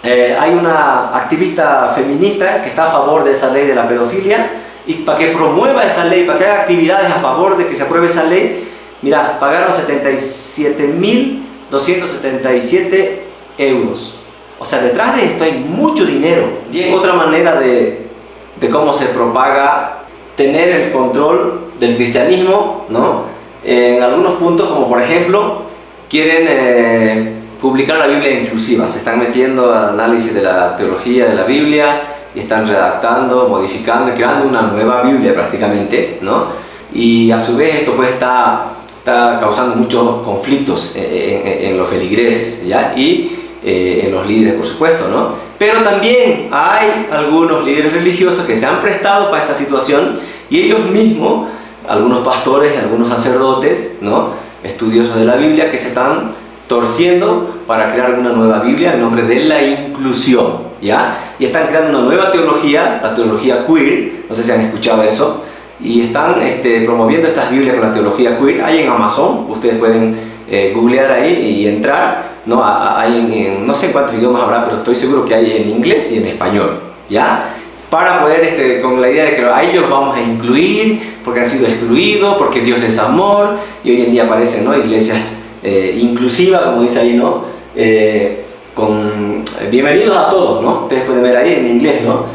B: Hay una activista feminista que está a favor de esa ley de la pedofilia, y para que promueva esa ley, para que haga actividades a favor de que se apruebe esa ley, mira, pagaron 77.277 euros. O sea, detrás de esto hay mucho dinero. Bien, otra manera de cómo se propaga tener el control del cristianismo, ¿no? En algunos puntos, como por ejemplo, quieren publicar la Biblia inclusiva. Se están metiendo al análisis de la teología de la Biblia y están redactando, modificando y creando una nueva Biblia prácticamente, ¿no? Y a su vez esto pues está causando muchos conflictos en los feligreses, ¿ya? Y en los líderes, por supuesto, ¿no? Pero también hay algunos líderes religiosos que se han prestado para esta situación, y ellos mismos, algunos pastores y algunos sacerdotes, ¿no? Estudiosos de la Biblia, que se están torciendo para crear una nueva Biblia en nombre de la inclusión, ¿ya? Y están creando una nueva teología, la teología queer, no sé si han escuchado eso, y están promoviendo estas Biblias con la teología queer. Hay en Amazon, ustedes pueden googlear ahí y entrar, ¿no? Hay no sé cuántos idiomas habrá, pero estoy seguro que hay en inglés y en español, ¿ya? Para poder, con la idea de que a ellos los vamos a incluir, porque han sido excluidos, porque Dios es amor, y hoy en día aparecen, ¿no? Iglesias inclusivas, como dice ahí, ¿no? Con bienvenidos a todos, ¿no? Ustedes pueden ver ahí en inglés, ¿no?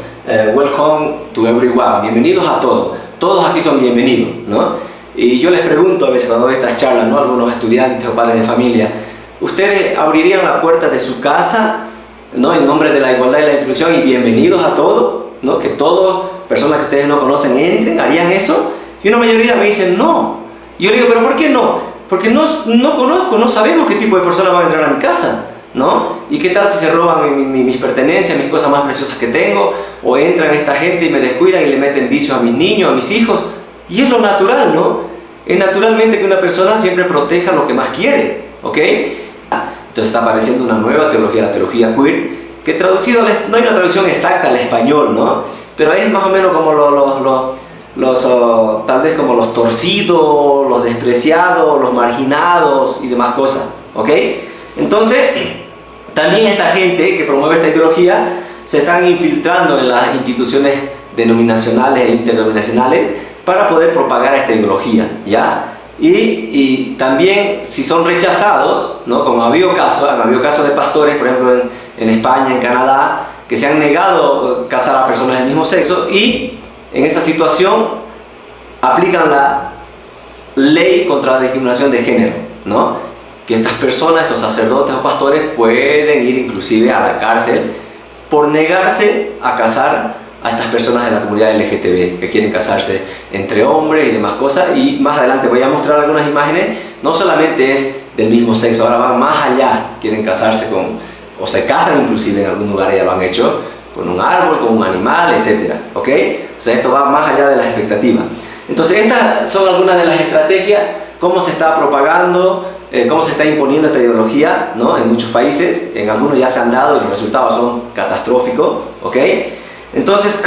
B: Welcome to everyone, bienvenidos a todos. Todos aquí son bienvenidos, ¿no? Y yo les pregunto a veces cuando doy estas charlas, ¿no? Algunos estudiantes o padres de familia, ¿ustedes abrirían la puerta de su casa, ¿no? En nombre de la igualdad y la inclusión, y bienvenidos a todos, ¿no? Que todas personas que ustedes no conocen entren, ¿harían eso? Y una mayoría me dicen no. Y yo le digo, ¿pero por qué no? Porque no conozco, no sabemos qué tipo de personas van a entrar a mi casa, ¿no? ¿Y qué tal si se roban mis pertenencias, mis cosas más preciosas que tengo? O entran esta gente y me descuidan y le meten vicios a mis niños, a mis hijos. Y es lo natural, ¿no? Es naturalmente que una persona siempre proteja lo que más quiere, ¿ok? Entonces está apareciendo una nueva teología, la teología queer, que traducido, no hay una traducción exacta al español, ¿no? Pero es más o menos como tal vez como los torcidos, los despreciados, los marginados y demás cosas, ¿ok? Entonces, también esta gente que promueve esta ideología se están infiltrando en las instituciones denominacionales e interdenominacionales para poder propagar esta ideología, ¿ya? Y también, si son rechazados, ¿no? Como han habido casos de pastores, por ejemplo en España, en Canadá, que se han negado a casar a personas del mismo sexo, y en esa situación aplican la ley contra la discriminación de género, ¿no? Que estas personas, estos sacerdotes o pastores, pueden ir inclusive a la cárcel por negarse a casar a estas personas de la comunidad LGTB que quieren casarse entre hombres y demás cosas. Y más adelante voy a mostrar algunas imágenes. No solamente es del mismo sexo, ahora van más allá, quieren casarse con, o se casan inclusive en algún lugar, ya lo han hecho, con un árbol, con un animal, etc. ¿Ok? O sea, esto va más allá de las expectativas. Entonces estas son algunas de las estrategias, cómo se está propagando, cómo se está imponiendo esta ideología, ¿no? En muchos países. En algunos ya se han dado y los resultados son catastróficos. ¿Ok? Entonces,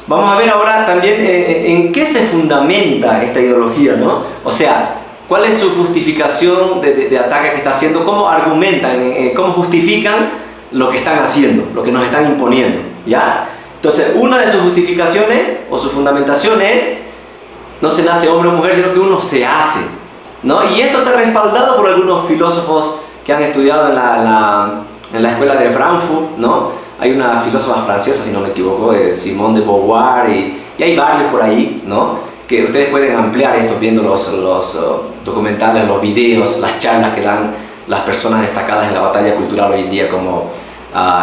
B: vamos a ver ahora también en qué se fundamenta esta ideología, ¿no? O sea, cuál es su justificación de ataque que está haciendo, cómo argumentan, cómo justifican lo que están haciendo, lo que nos están imponiendo, ¿ya? Entonces, una de sus justificaciones o su fundamentación es, no se nace hombre o mujer, sino que uno se hace, ¿no? Y esto está respaldado por algunos filósofos que han estudiado en la escuela de Frankfurt, ¿no? Hay una filósofa francesa, si no me equivoco, Simone de Beauvoir, y hay varios por ahí, ¿no? Que ustedes pueden ampliar esto viendo los documentales, los videos, las charlas que dan las personas destacadas en la batalla cultural hoy en día, como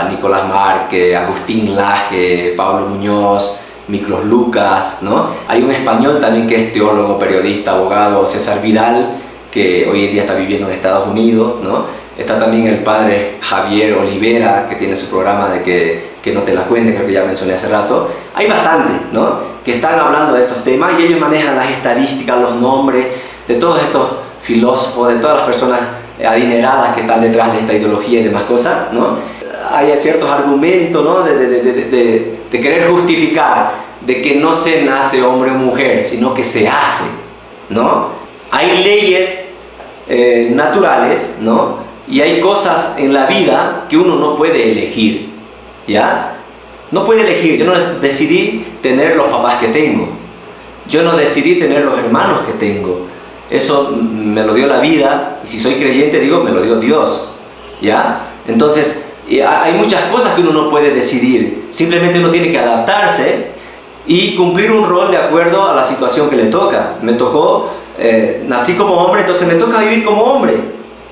B: Nicolás Marque, Agustín Laje, Pablo Muñoz, Miklos Lucas, ¿no? Hay un español también que es teólogo, periodista, abogado, César Vidal, que hoy en día está viviendo en Estados Unidos, ¿no? Está también el padre Javier Olivera, que tiene su programa de que no te la cuenten, creo que ya mencioné hace rato. Hay bastantes, ¿no?, que están hablando de estos temas y ellos manejan las estadísticas, los nombres de todos estos filósofos, de todas las personas adineradas que están detrás de esta ideología y demás cosas, ¿no? Hay ciertos argumentos, ¿no?, de querer justificar de que no se nace hombre o mujer, sino que se hace, ¿no? Hay leyes naturales, ¿no? Y hay cosas en la vida que uno no puede elegir, ¿ya? No puede elegir. Yo no decidí tener los papás que tengo. Yo no decidí tener los hermanos que tengo. Eso me lo dio la vida, y si soy creyente digo, me lo dio Dios, ¿ya? Entonces, hay muchas cosas que uno no puede decidir. Simplemente uno tiene que adaptarse y cumplir un rol de acuerdo a la situación que le toca. Me tocó, nací como hombre, entonces me toca vivir como hombre,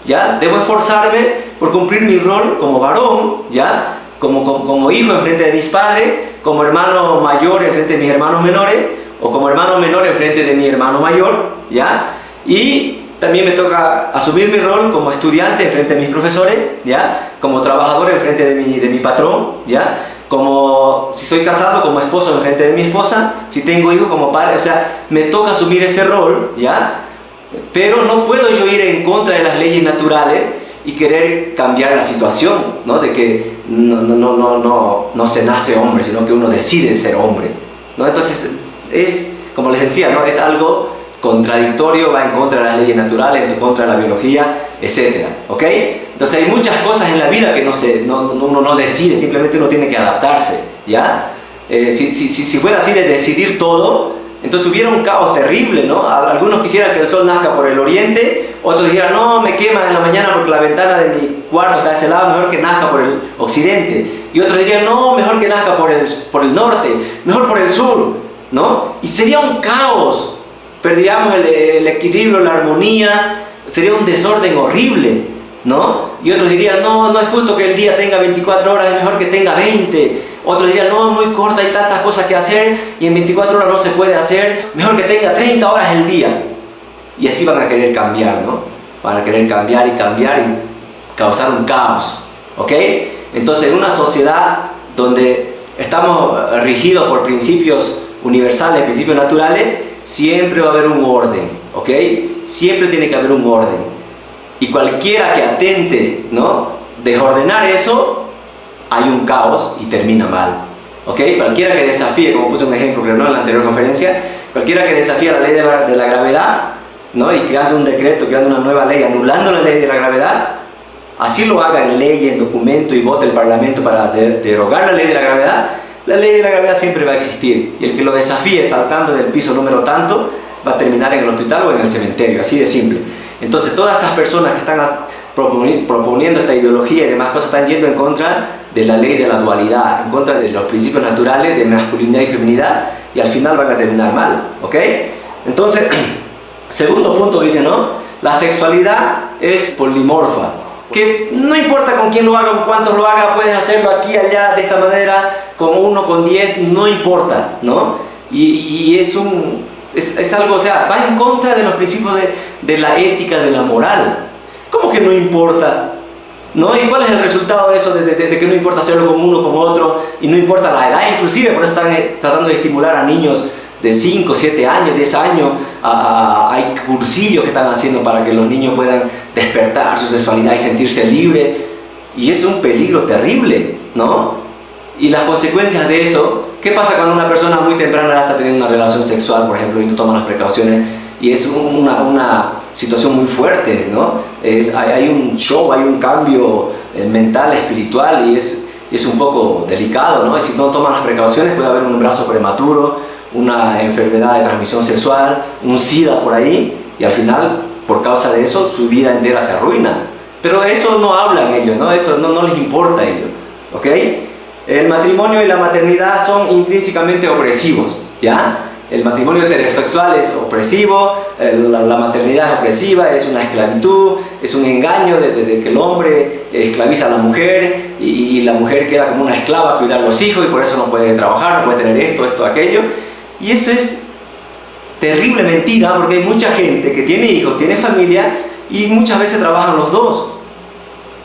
B: ¿ya? Debo esforzarme por cumplir mi rol como varón, ¿ya? Como hijo en frente de mis padres, como hermano mayor en frente de mis hermanos menores, o como hermano menor en frente de mi hermano mayor, ¿ya? Y también me toca asumir mi rol como estudiante en frente de mis profesores, ¿ya? Como trabajador en frente de mi patrón, ¿ya? Como si soy casado, como esposo en frente de mi esposa, si tengo hijos, como padre. O sea, me toca asumir ese rol, ¿ya? Pero no puedo yo ir en contra de las leyes naturales y querer cambiar la situación, ¿no? De que no se nace hombre, sino que uno decide ser hombre, ¿no? Entonces, es, como les decía, ¿no?, es algo contradictorio, va en contra de las leyes naturales, en contra de la biología, etc. ¿Ok? Entonces hay muchas cosas en la vida que uno no decide, simplemente uno tiene que adaptarse, ¿ya? Si fuera así de decidir todo, entonces hubiera un caos terrible, ¿no? Algunos quisieran que el sol nazca por el oriente, otros dijeran, no, me quema en la mañana porque la ventana de mi cuarto está de ese lado, mejor que nazca por el occidente. Y otros dirían, no, mejor que nazca por el norte, mejor por el sur, ¿no? Y sería un caos, perderíamos el equilibrio, la armonía, sería un desorden horrible, ¿no? Y otros dirían, no es justo que el día tenga 24 horas, es mejor que tenga 20. Otros dirían, no, es muy corta, hay tantas cosas que hacer y en 24 horas no se puede hacer, mejor que tenga 30 horas el día. Y así van a querer cambiar, ¿no? Van a querer cambiar y causar un caos, ¿ok? Entonces, en una sociedad donde estamos regidos por principios universales, principios naturales, siempre va a haber un orden, ¿ok? Siempre tiene que haber un orden. Y cualquiera que atente, ¿no?, desordenar eso, hay un caos y termina mal, ¿ok? Cualquiera que desafíe, como puse un ejemplo, creo, ¿no?, en la anterior conferencia, cualquiera que desafíe la ley de la gravedad, ¿no?, y creando un decreto, creando una nueva ley, anulando la ley de la gravedad, así lo haga en ley, en documento, y vote el Parlamento para derogar la ley de la gravedad siempre va a existir, y el que lo desafíe saltando del piso número tanto va a terminar en el hospital o en el cementerio, así de simple. Entonces todas estas personas que están proponiendo esta ideología y demás cosas están yendo en contra de la ley de la dualidad, en contra de los principios naturales de masculinidad y feminidad, y al final van a terminar mal, ¿ok? Entonces, segundo punto dice, ¿no?, la sexualidad es polimorfa. que no importa con quién lo haga, con cuántos lo haga, puedes hacerlo aquí, allá, de esta manera, con 1, con 10, no importa, ¿no? Y es algo, o sea, va en contra de los principios de la ética, de la moral. ¿Cómo que no importa? ¿No? ¿Y cuál es el resultado de eso, de que no importa hacerlo con uno, con otro, y no importa la edad? Inclusive, por eso están tratando de estimular a niños de 5, 7 años, 10 años, hay cursillos que están haciendo para que los niños puedan despertar su sexualidad y sentirse libres, y es un peligro terrible, ¿no? Y las consecuencias de eso, ¿qué pasa cuando una persona a muy temprana edad está teniendo una relación sexual, por ejemplo, y no toma las precauciones? Y es una situación muy fuerte, ¿no? Hay un shock, hay un cambio mental, espiritual, y es un poco delicado, ¿no? Y si no toman las precauciones puede haber un embarazo prematuro, una enfermedad de transmisión sexual, un SIDA por ahí, y al final, por causa de eso, su vida entera se arruina. Pero eso no hablan ellos, ¿no? Eso no les importa a ellos, ¿ok? El matrimonio y la maternidad son intrínsecamente opresivos, ¿ya? El matrimonio heterosexual es opresivo, la maternidad es opresiva, es una esclavitud, es un engaño de que el hombre esclaviza a la mujer y la mujer queda como una esclava a cuidar a los hijos y por eso no puede trabajar, no puede tener esto, aquello. Y eso es terrible mentira, porque hay mucha gente que tiene hijos, tiene familia y muchas veces trabajan los dos,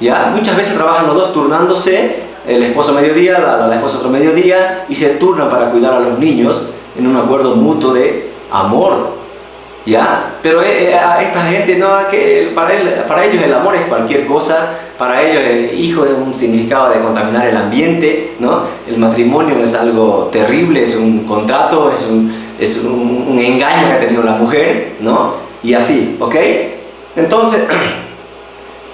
B: ¿ya? Muchas veces trabajan los dos turnándose, el esposo mediodía, la esposa otro mediodía, y se turnan para cuidar a los niños en un acuerdo mutuo de amor, ¿ya? Pero a esta gente, no, que para ellos el amor es cualquier cosa, para ellos el hijo es un significado de contaminar el ambiente, ¿no? El matrimonio es algo terrible, es un contrato, es un engaño que ha tenido la mujer, ¿no? Y así, ¿ok? Entonces,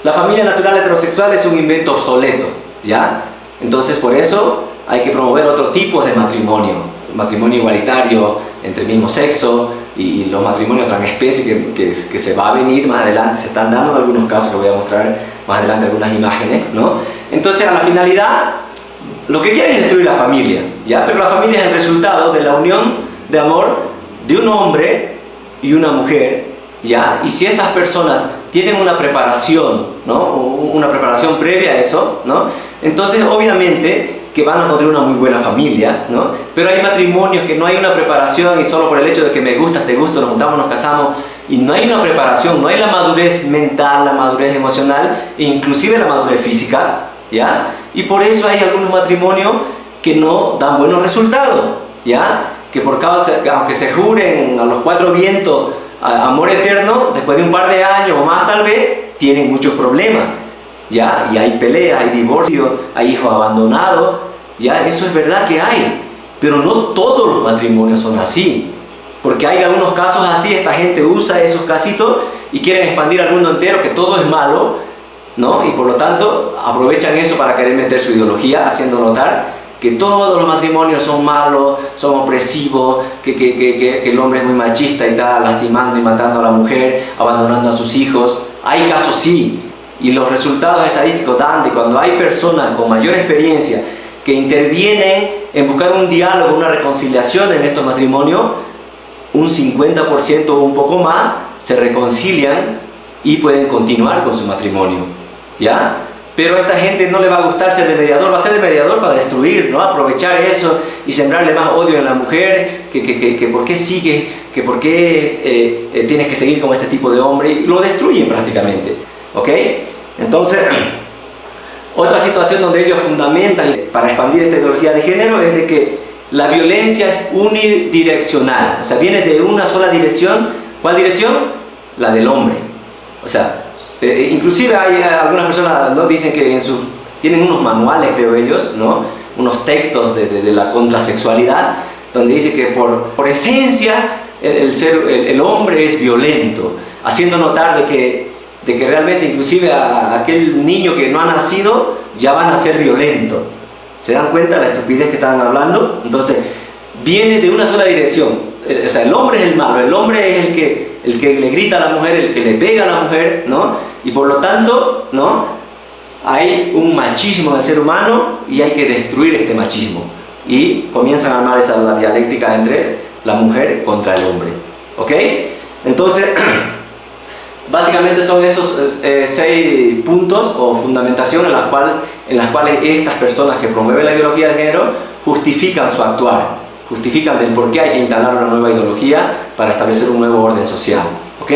B: la familia natural heterosexual es un invento obsoleto, ¿ya? Entonces, por eso hay que promover otro tipo de matrimonio igualitario entre el mismo sexo y los matrimonios transespecie que se va a venir más adelante, se están dando en algunos casos que voy a mostrar más adelante algunas imágenes, ¿no? Entonces, a la finalidad, lo que quieren es destruir la familia, ¿ya? Pero la familia es el resultado de la unión de amor de un hombre y una mujer, ¿ya? Y si estas personas tienen una preparación, ¿no? Una preparación previa a eso, ¿no? Entonces, obviamente, que van a construir una muy buena familia, ¿no? Pero hay matrimonios que no hay una preparación y solo por el hecho de que me gustas, te gusto, nos juntamos, nos casamos, y no hay una preparación, no hay la madurez mental, la madurez emocional, e inclusive la madurez física, ¿ya? Y por eso hay algunos matrimonios que no dan buenos resultados, ¿ya? Que por causa, aunque se juren a los 4 vientos amor eterno, después de un par de años o más tal vez, tienen muchos problemas, ¿ya? Y hay peleas, hay divorcios, hay hijos abandonados, ¿ya? Eso es verdad que hay, pero no todos los matrimonios son así, porque hay algunos casos así, esta gente usa esos casitos y quieren expandir al mundo entero que todo es malo, ¿no? Y por lo tanto aprovechan eso para querer meter su ideología, haciendo notar que todos los matrimonios son malos, son opresivos, que el hombre es muy machista y está lastimando y matando a la mujer, abandonando a sus hijos. Hay casos sí, y los resultados estadísticos dan de cuando hay personas con mayor experiencia que intervienen en buscar un diálogo, una reconciliación en estos matrimonios, un 50% o un poco más se reconcilian y pueden continuar con su matrimonio, ¿ya? Pero a esta gente no le va a gustar ser de mediador, va a ser de mediador para destruir, ¿no? Aprovechar eso y sembrarle más odio en la mujer, que por qué sigues, que por qué tienes que seguir con este tipo de hombre, y lo destruyen prácticamente, ¿ok? Entonces, otra situación donde ellos fundamentan para expandir esta ideología de género es de que la violencia es unidireccional, o sea, viene de una sola dirección. ¿Cuál dirección? La del hombre. O sea, inclusive hay algunas personas, ¿no? Dicen que tienen unos manuales, creo ellos, ¿no? Unos textos de la contrasexualidad, donde dice que por esencia el hombre es violento, haciendo notar de que realmente inclusive a aquel niño que no ha nacido ya va a nacer violento. ¿Se dan cuenta de la estupidez que están hablando? Entonces, viene de una sola dirección. O sea, el hombre es el malo, el hombre es el que le grita a la mujer, el que le pega a la mujer, ¿no? Y por lo tanto, ¿no? Hay un machismo del ser humano y hay que destruir este machismo. Y comienzan a armar la dialéctica entre la mujer contra el hombre, ¿ok? Entonces, Básicamente son esos 6 puntos o fundamentación en las cuales estas personas que promueven la ideología de género justifican su actuar, justifican del por qué hay que instalar una nueva ideología para establecer un nuevo orden social. ¿Ok?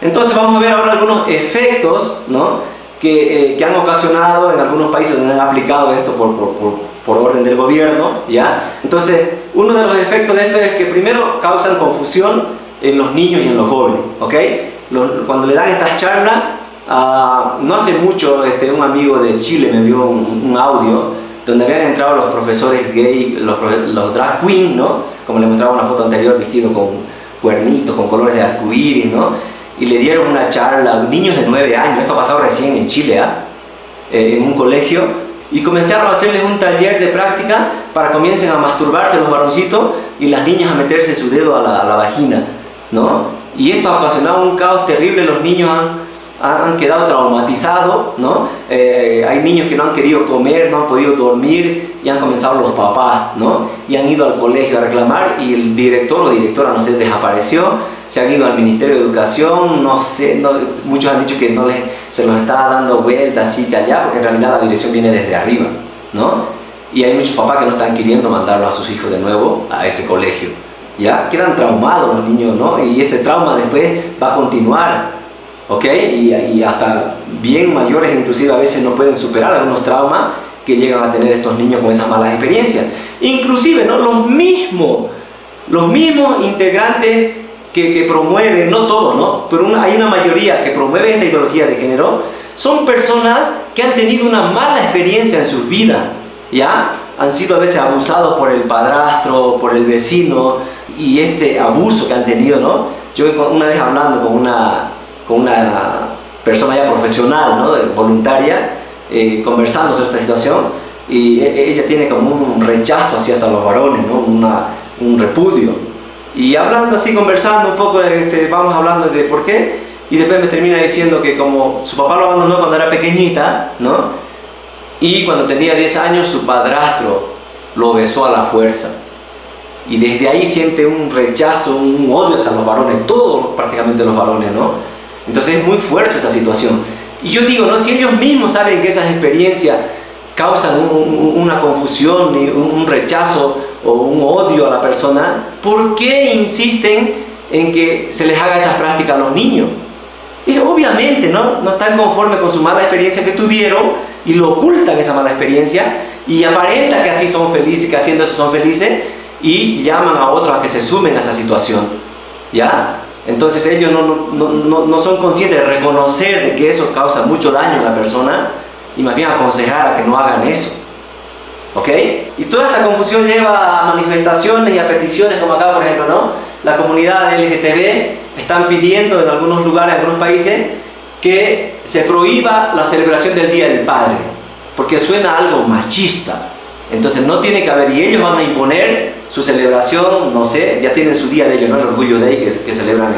B: Entonces vamos a ver ahora algunos efectos, ¿no?, que han ocasionado en algunos países donde han aplicado esto por orden del gobierno, ¿ya? Entonces, uno de los efectos de esto es que primero causan confusión en los niños y en los jóvenes, ¿ok? Cuando le dan estas charlas, no hace mucho un amigo de Chile me envió un audio donde habían entrado los profesores gay, los drag queen, ¿no? Como les mostraba en la foto anterior, vestidos con cuernitos, con colores de arcoíris, ¿no? Y le dieron una charla a niños de 9 años, esto ha pasado recién en Chile, en un colegio, y comenzaron a hacerles un taller de práctica para que comiencen a masturbarse los varoncitos y las niñas a meterse su dedo a la vagina, ¿no? Y esto ha ocasionado un caos terrible, los niños han quedado traumatizados, ¿no? Hay niños que no han querido comer, no han podido dormir y han comenzado los papás, ¿no? Y han ido al colegio a reclamar y el director o directora, no sé, desapareció, se han ido al Ministerio de Educación, no sé, muchos han dicho que se los está dando vueltas así que allá, porque en realidad la dirección viene desde arriba, ¿no? Y hay muchos papás que no están queriendo mandarlos a sus hijos de nuevo a ese colegio, ¿ya? Quedan traumados los niños, ¿no? Y ese trauma después va a continuar, ¿ok? Y hasta bien mayores inclusive a veces no pueden superar algunos traumas que llegan a tener estos niños con esas malas experiencias. Inclusive, ¿no?, los mismos integrantes que promueven, no todos, ¿no?, pero hay una mayoría que promueve esta ideología de género, son personas que han tenido una mala experiencia en sus vidas, ¿ya? Han sido a veces abusados por el padrastro, por el vecino, y este abuso que han tenido, ¿no? Yo una vez hablando con una persona ya profesional, ¿no?, voluntaria, conversando sobre esta situación, y ella tiene como un rechazo hacia los varones, ¿no?, un repudio. Y hablando así, conversando un poco, vamos hablando de por qué, y después me termina diciendo que como su papá lo abandonó cuando era pequeñita, ¿no?, y cuando tenía 10 años su padrastro lo besó a la fuerza. Y desde ahí siente un rechazo, un odio hacia los varones, todos prácticamente los varones, ¿no? Entonces es muy fuerte esa situación. Y yo digo, ¿no?, si ellos mismos saben que esas experiencias causan una confusión y un rechazo o un odio a la persona, ¿por qué insisten en que se les haga esas prácticas a los niños? Y obviamente no están conformes con su mala experiencia que tuvieron y lo ocultan esa mala experiencia y aparenta que así son felices, que haciendo eso son felices, y llaman a otros a que se sumen a esa situación, ¿ya? Entonces ellos no son conscientes de reconocer de que eso causa mucho daño a la persona y más bien aconsejar a que no hagan eso, ¿ok? Y toda esta confusión lleva a manifestaciones y a peticiones, como acá por ejemplo, ¿no? La comunidad LGTB están pidiendo en algunos lugares, en algunos países, que se prohíba la celebración del Día del Padre, porque suena algo machista. Entonces no tiene que haber, y ellos van a imponer su celebración, no sé, ya tienen su día de ellos, ¿no?, el Orgullo Day, que celebran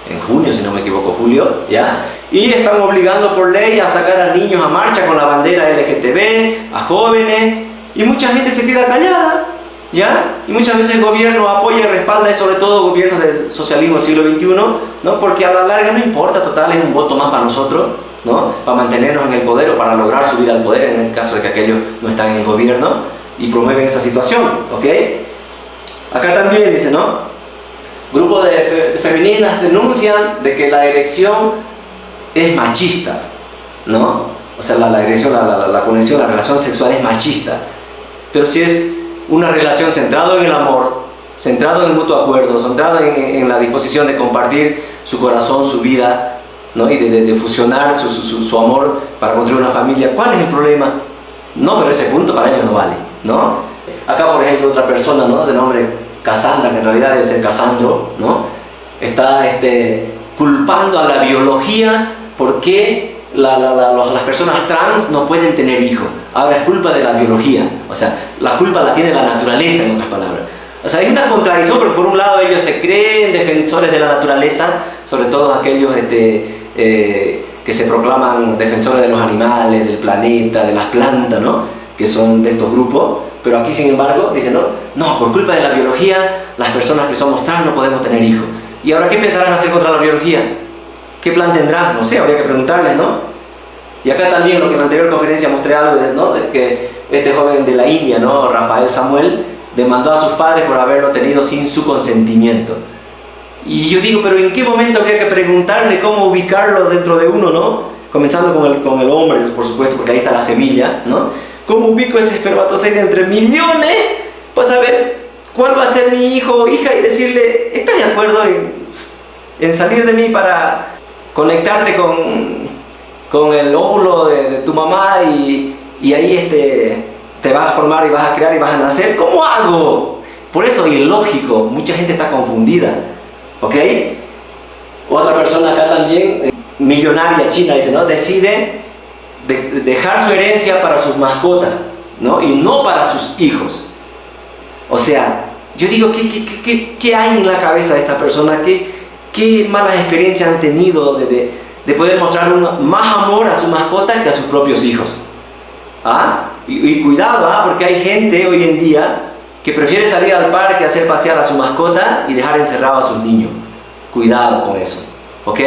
B: en junio, si no me equivoco, julio, ¿ya? Y están obligando por ley a sacar a niños a marcha con la bandera LGTB, a jóvenes, y mucha gente se queda callada, ¿ya? Y muchas veces el gobierno apoya y respalda, y sobre todo gobiernos del socialismo del siglo XXI, ¿no?, porque a la larga no importa, total, es un voto más para nosotros, ¿no?, para mantenernos en el poder o para lograr subir al poder en el caso de que aquellos no están en el gobierno y promueven esa situación, ¿ok? Acá también dice, ¿no?, grupos de feministas denuncian de que la erección es machista, ¿no? O sea, la erección, la conexión, la relación sexual es machista, pero si es una relación centrada en el amor, centrado en el mutuo acuerdo, centrado en la disposición de compartir su corazón, su vida, ¿no?, y de fusionar su amor para construir una familia, ¿cuál es el problema? No, pero ese punto para ellos no vale, ¿no? Acá, por ejemplo, otra persona, ¿no?, de nombre Cassandra, que en realidad debe ser Casandro, ¿no?, está culpando a la biología porque las personas trans no pueden tener hijos. Ahora es culpa de la biología, o sea, la culpa la tiene la naturaleza, en otras palabras. O sea, hay una contradicción, porque por un lado ellos se creen defensores de la naturaleza, sobre todo aquellos que se proclaman defensores de los animales, del planeta, de las plantas, ¿no?, que son de estos grupos, pero aquí sin embargo dicen, no, por culpa de la biología, las personas que somos trans no podemos tener hijos. ¿Y ahora qué pensarán hacer contra la biología? ¿Qué plan tendrán? No sé, habría que preguntarles, ¿no? Y acá también, lo que en la anterior conferencia mostré algo, ¿no? De que este joven de la India, ¿no? Rafael Samuel, demandó a sus padres por haberlo tenido sin su consentimiento. Y yo digo, pero ¿en qué momento habría que preguntarle cómo ubicarlo dentro de uno, ¿no? Comenzando con el hombre, por supuesto, porque ahí está la semilla, ¿no? ¿Cómo ubico ese espermatozoide entre millones? Pues a ver, ¿cuál va a ser mi hijo o hija? Y decirle, ¿estás de acuerdo en salir de mí para conectarte con el óvulo de tu mamá y ahí te vas a formar y vas a crear y vas a nacer? ¿Cómo hago? Por eso, ilógico, mucha gente está confundida, ¿ok? Otra persona acá también, millonaria china, dice, ¿no? Decide dejar su herencia para sus mascotas, ¿no? Y no para sus hijos. O sea, yo digo, ¿qué hay en la cabeza de esta persona? ¿Qué malas experiencias han tenido de poder mostrar más amor a su mascota que a sus propios hijos? ¿Ah? Y cuidado, ¿ah? Porque hay gente hoy en día que prefiere salir al parque a hacer pasear a su mascota y dejar encerrado a sus niños. Cuidado con eso, ¿ok?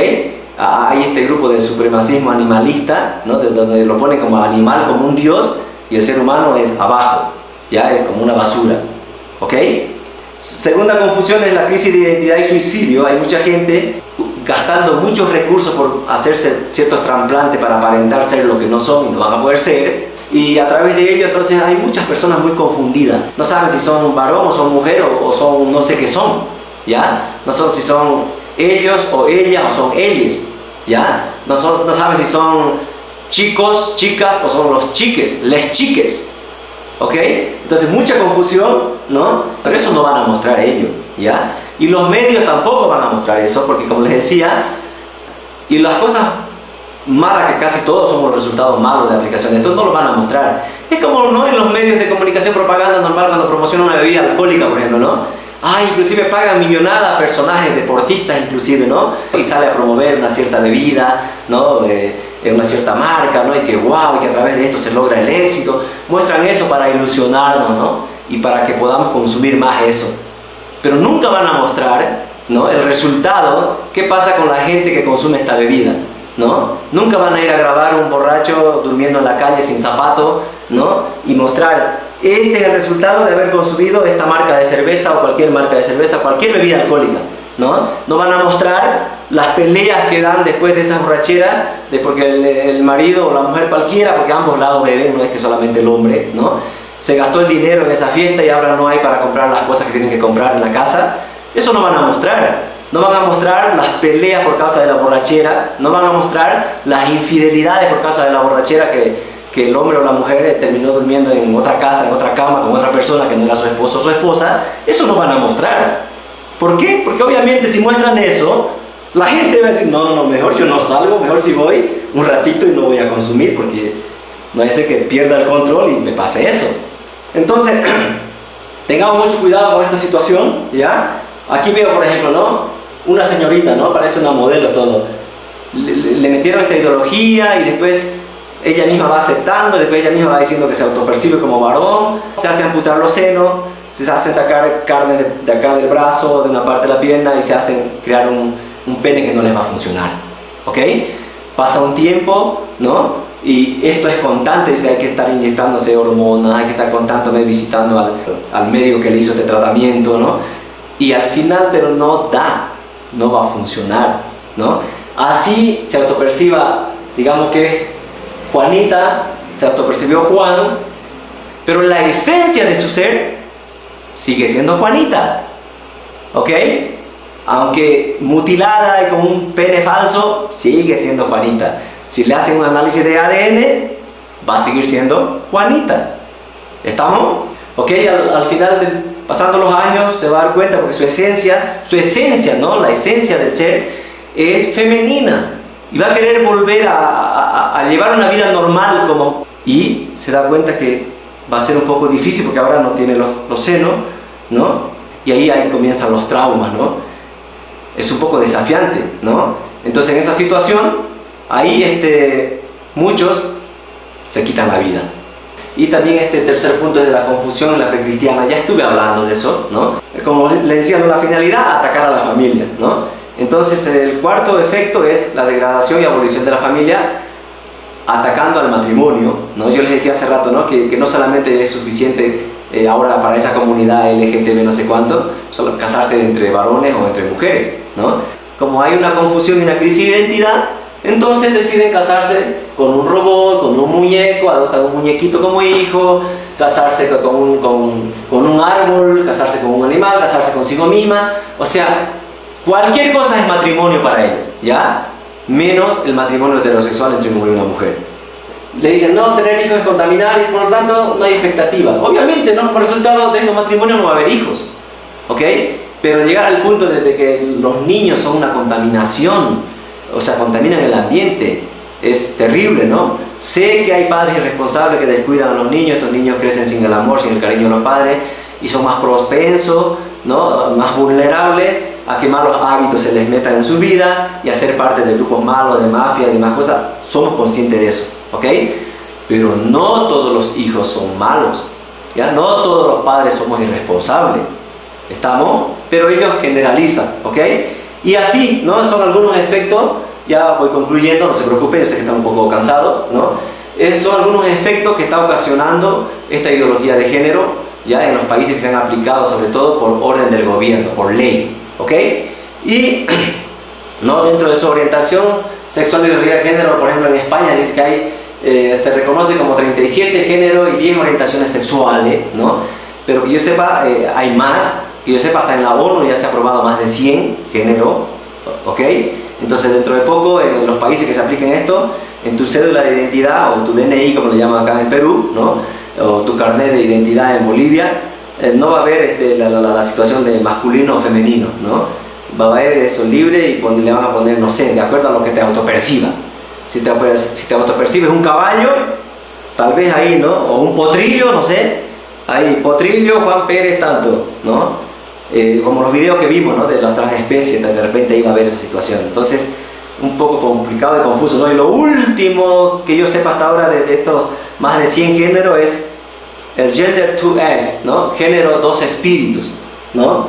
B: Hay este grupo de supremacismo animalista, ¿no? Donde lo ponen como animal, como un dios, y el ser humano es abajo, ya es como una basura, ¿ok? Segunda confusión es la crisis de identidad y suicidio. Hay mucha gente gastando muchos recursos por hacerse ciertos trasplantes para aparentar ser lo que no son y no van a poder ser, y a través de ello entonces hay muchas personas muy confundidas, no saben si son varón o son mujer o son no sé qué son, ¿ya? No son si son ellos o ellas o son ellas, ¿ya? No saben si son chicos, chicas o son los chiques, les chiques, ¿ok? Entonces mucha confusión, ¿no? Pero eso no van a mostrar ellos, ¿ya? Y los medios tampoco van a mostrar eso, porque como les decía, y las cosas malas, que casi todos son los resultados malos de aplicación de esto, no lo van a mostrar. Es como, ¿no? En los medios de comunicación, propaganda normal, cuando promocionan una bebida alcohólica, por ejemplo, ¿no? Inclusive pagan millonada a personajes deportistas, inclusive, ¿no? Y sale a promover una cierta bebida, ¿no? Una cierta marca, ¿no? Y que wow, y que a través de esto se logra el éxito. Muestran eso para ilusionarnos, ¿no? Y para que podamos consumir más eso. Pero nunca van a mostrar, ¿no? El resultado, qué pasa con la gente que consume esta bebida, ¿no? Nunca van a ir a grabar un borracho durmiendo en la calle sin zapato, ¿no? Y mostrar, este es el resultado de haber consumido esta marca de cerveza o cualquier marca de cerveza, cualquier bebida alcohólica, ¿no? No van a mostrar las peleas que dan después de esa borrachera, porque el marido o la mujer cualquiera, porque ambos lados beben, no es que solamente el hombre, ¿no? Se gastó el dinero en esa fiesta y ahora no hay para comprar las cosas que tienen que comprar en la casa. Eso no van a mostrar. No van a mostrar las peleas por causa de la borrachera, no van a mostrar las infidelidades por causa de la borrachera, que el hombre o la mujer terminó durmiendo en otra casa, en otra cama, con otra persona que no era su esposo o su esposa. Eso no van a mostrar. ¿Por qué? Porque obviamente si muestran eso, la gente va a decir, no, mejor yo no salgo, mejor si voy un ratito y no voy a consumir, porque no es que pierda el control y me pase eso. Entonces, tengamos mucho cuidado con esta situación, ¿ya? Aquí veo, por ejemplo, ¿no? Una señorita, ¿no? Parece una modelo todo. Le metieron esta ideología y después ella misma va aceptando, después ella misma va diciendo que se autopercibe como varón, se hace amputar los senos, se hacen sacar carne de acá del brazo, de una parte de la pierna, y se hacen crear un pene que no les va a funcionar, ¿ok? Pasa un tiempo, ¿no? Y esto es constante, hay que estar inyectándose hormonas, hay que estar constantemente visitando al médico que le hizo este tratamiento, ¿no? Y al final, pero no va a funcionar, ¿no? Así se autoperciba, digamos que Juanita, se autopercibió Juan, pero la esencia de su ser sigue siendo Juanita, ¿ok? Aunque mutilada y con un pene falso, sigue siendo Juanita. Si le hacen un análisis de ADN, va a seguir siendo Juanita. ¿Estamos? ¿Ok? Al final, pasando los años, se va a dar cuenta, porque su esencia, ¿no? La esencia del ser es femenina. Y va a querer volver a llevar una vida normal, y se da cuenta que va a ser un poco difícil, porque ahora no tiene los senos, ¿no? Y ahí comienzan los traumas, ¿no? Es un poco desafiante, ¿no? Entonces en esa situación, ahí muchos se quitan la vida. Y también este tercer punto es de la confusión en la fe cristiana. Ya estuve hablando de eso, ¿no? Como les decía, ¿no? La finalidad, atacar a la familia, ¿no? Entonces el cuarto efecto es la degradación y abolición de la familia, atacando al matrimonio, ¿no? Yo les decía hace rato, ¿no? Que no solamente es suficiente ahora para esa comunidad LGTB no sé cuánto, solo casarse entre varones o entre mujeres, ¿no? Como hay una confusión y una crisis de identidad, entonces deciden casarse con un robot, con un muñeco, adoptan un muñequito como hijo, casarse con un árbol, casarse con un animal, casarse consigo misma, o sea, cualquier cosa es matrimonio para ellos, ¿ya? Menos el matrimonio heterosexual entre un hombre y una mujer. Le dicen, no, tener hijos es contaminar y por lo tanto no hay expectativa. Obviamente, ¿no? Como resultado de estos matrimonios no va a haber hijos, ¿ok? Pero llegar al punto de que los niños son una contaminación, o sea, contaminan el ambiente, es terrible, ¿no? Sé que hay padres irresponsables que descuidan a los niños, estos niños crecen sin el amor, sin el cariño de los padres y son más propensos, ¿no? Más vulnerables a que malos hábitos se les metan en su vida y a ser parte de grupos malos, de mafia y demás cosas. Somos conscientes de eso, ¿ok? Pero no todos los hijos son malos, ¿ya? No todos los padres somos irresponsables, ¿estamos? Pero ellos generalizan, ¿ok? Y así, ¿no? Son algunos efectos, ya voy concluyendo, no se preocupen, yo sé que están un poco cansados, ¿no? Son algunos efectos que está ocasionando esta ideología de género, ya en los países que se han aplicado, sobre todo por orden del gobierno, por ley, ¿ok? Y ¿no? Dentro de su orientación sexual y ideología de género, por ejemplo en España dice que hay, se reconoce como 37 géneros y 10 orientaciones sexuales, ¿no? Pero que yo sepa, hay más, que yo sepa hasta en la ONU ya se ha aprobado más de 100 géneros, ¿ok? Entonces dentro de poco, en los países que se apliquen esto, en tu cédula de identidad o tu DNI, como lo llaman acá en Perú, ¿no? O tu carnet de identidad en Bolivia, no va a haber la situación de masculino o femenino, ¿no? Va a haber eso libre y le van a poner, no sé, de acuerdo a lo que te autopercibas. Si te autopercibes un caballo, tal vez ahí, ¿no? O un potrillo, no sé, ahí, potrillo Juan Pérez tanto, ¿no? Como los videos que vimos, ¿no? De las transespecies, de repente iba a haber esa situación. Entonces, un poco complicado y confuso, ¿no? Y lo último que yo sepa hasta ahora de estos más de 100 géneros es el Gender 2S, ¿no? Género dos espíritus, ¿no?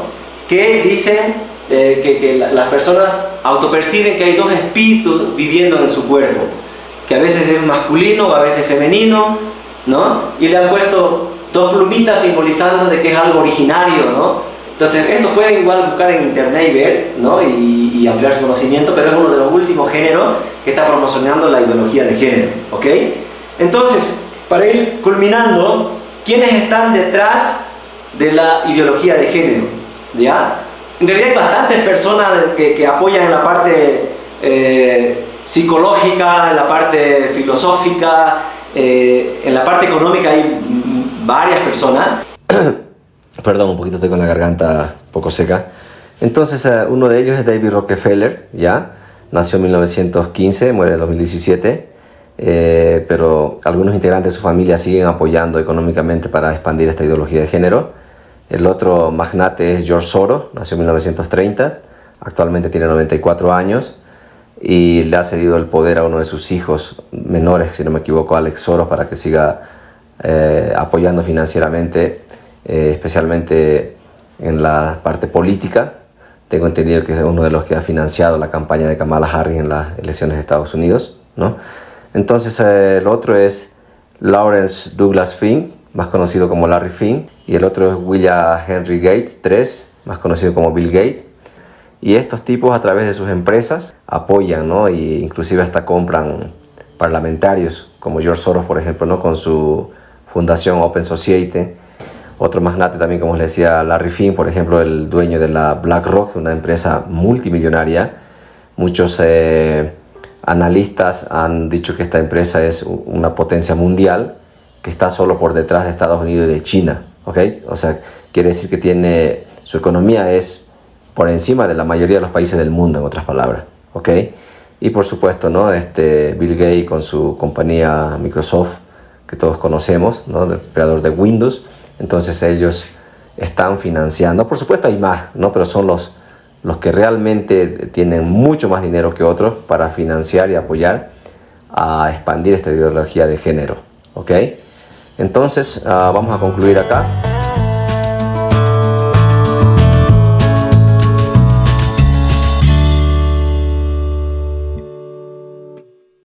B: Que dicen que las personas autoperciben que hay dos espíritus viviendo en su cuerpo, que a veces es masculino o a veces femenino, ¿no? Y le han puesto dos plumitas simbolizando de que es algo originario, ¿no? Entonces, esto pueden igual buscar en internet y ver, ¿no? Y ampliar su conocimiento, pero es uno de los últimos géneros que está promocionando la ideología de género, ¿ok? Entonces, para ir culminando, ¿quiénes están detrás de la ideología de género? ¿Ya? En realidad hay bastantes personas que apoyan en la parte psicológica, en la parte filosófica, en la parte económica hay varias personas.
A: Perdón, un poquito estoy con la garganta un poco seca. Entonces, uno de ellos es David Rockefeller, ¿ya? Nació en 1915, muere en 2017, pero algunos integrantes de su familia siguen apoyando económicamente para expandir esta ideología de género. El otro magnate es George Soros, nació en 1930, actualmente tiene 94 años y le ha cedido el poder a uno de sus hijos menores, si no me equivoco, Alex Soros, para que siga apoyando financieramente, especialmente en la parte política. Tengo entendido que es uno de los que ha financiado la campaña de Kamala Harris en las elecciones de Estados Unidos, ¿no? Entonces el otro es Lawrence Douglas Finn, más conocido como Larry Finn, y el otro es William Henry Gates III, más conocido como Bill Gates. Y estos tipos a través de sus empresas apoyan, ¿no? Y inclusive hasta compran parlamentarios, como George Soros, por ejemplo, ¿no? Con su fundación Open Society. Otro magnate también, como les decía, Larry Finn, por ejemplo, el dueño de la BlackRock, una empresa multimillonaria. Muchos analistas han dicho que esta empresa es una potencia mundial que está solo por detrás de Estados Unidos y de China, ¿ok? O sea, quiere decir que su economía es por encima de la mayoría de los países del mundo, en otras palabras, ¿ok? Y por supuesto, ¿no? Bill Gates con su compañía Microsoft, que todos conocemos, ¿no? El creador de Windows. Entonces ellos están financiando, por supuesto hay más, ¿no? Pero son los que realmente tienen mucho más dinero que otros para financiar y apoyar a expandir esta ideología de género, ¿ok? Entonces vamos a concluir acá.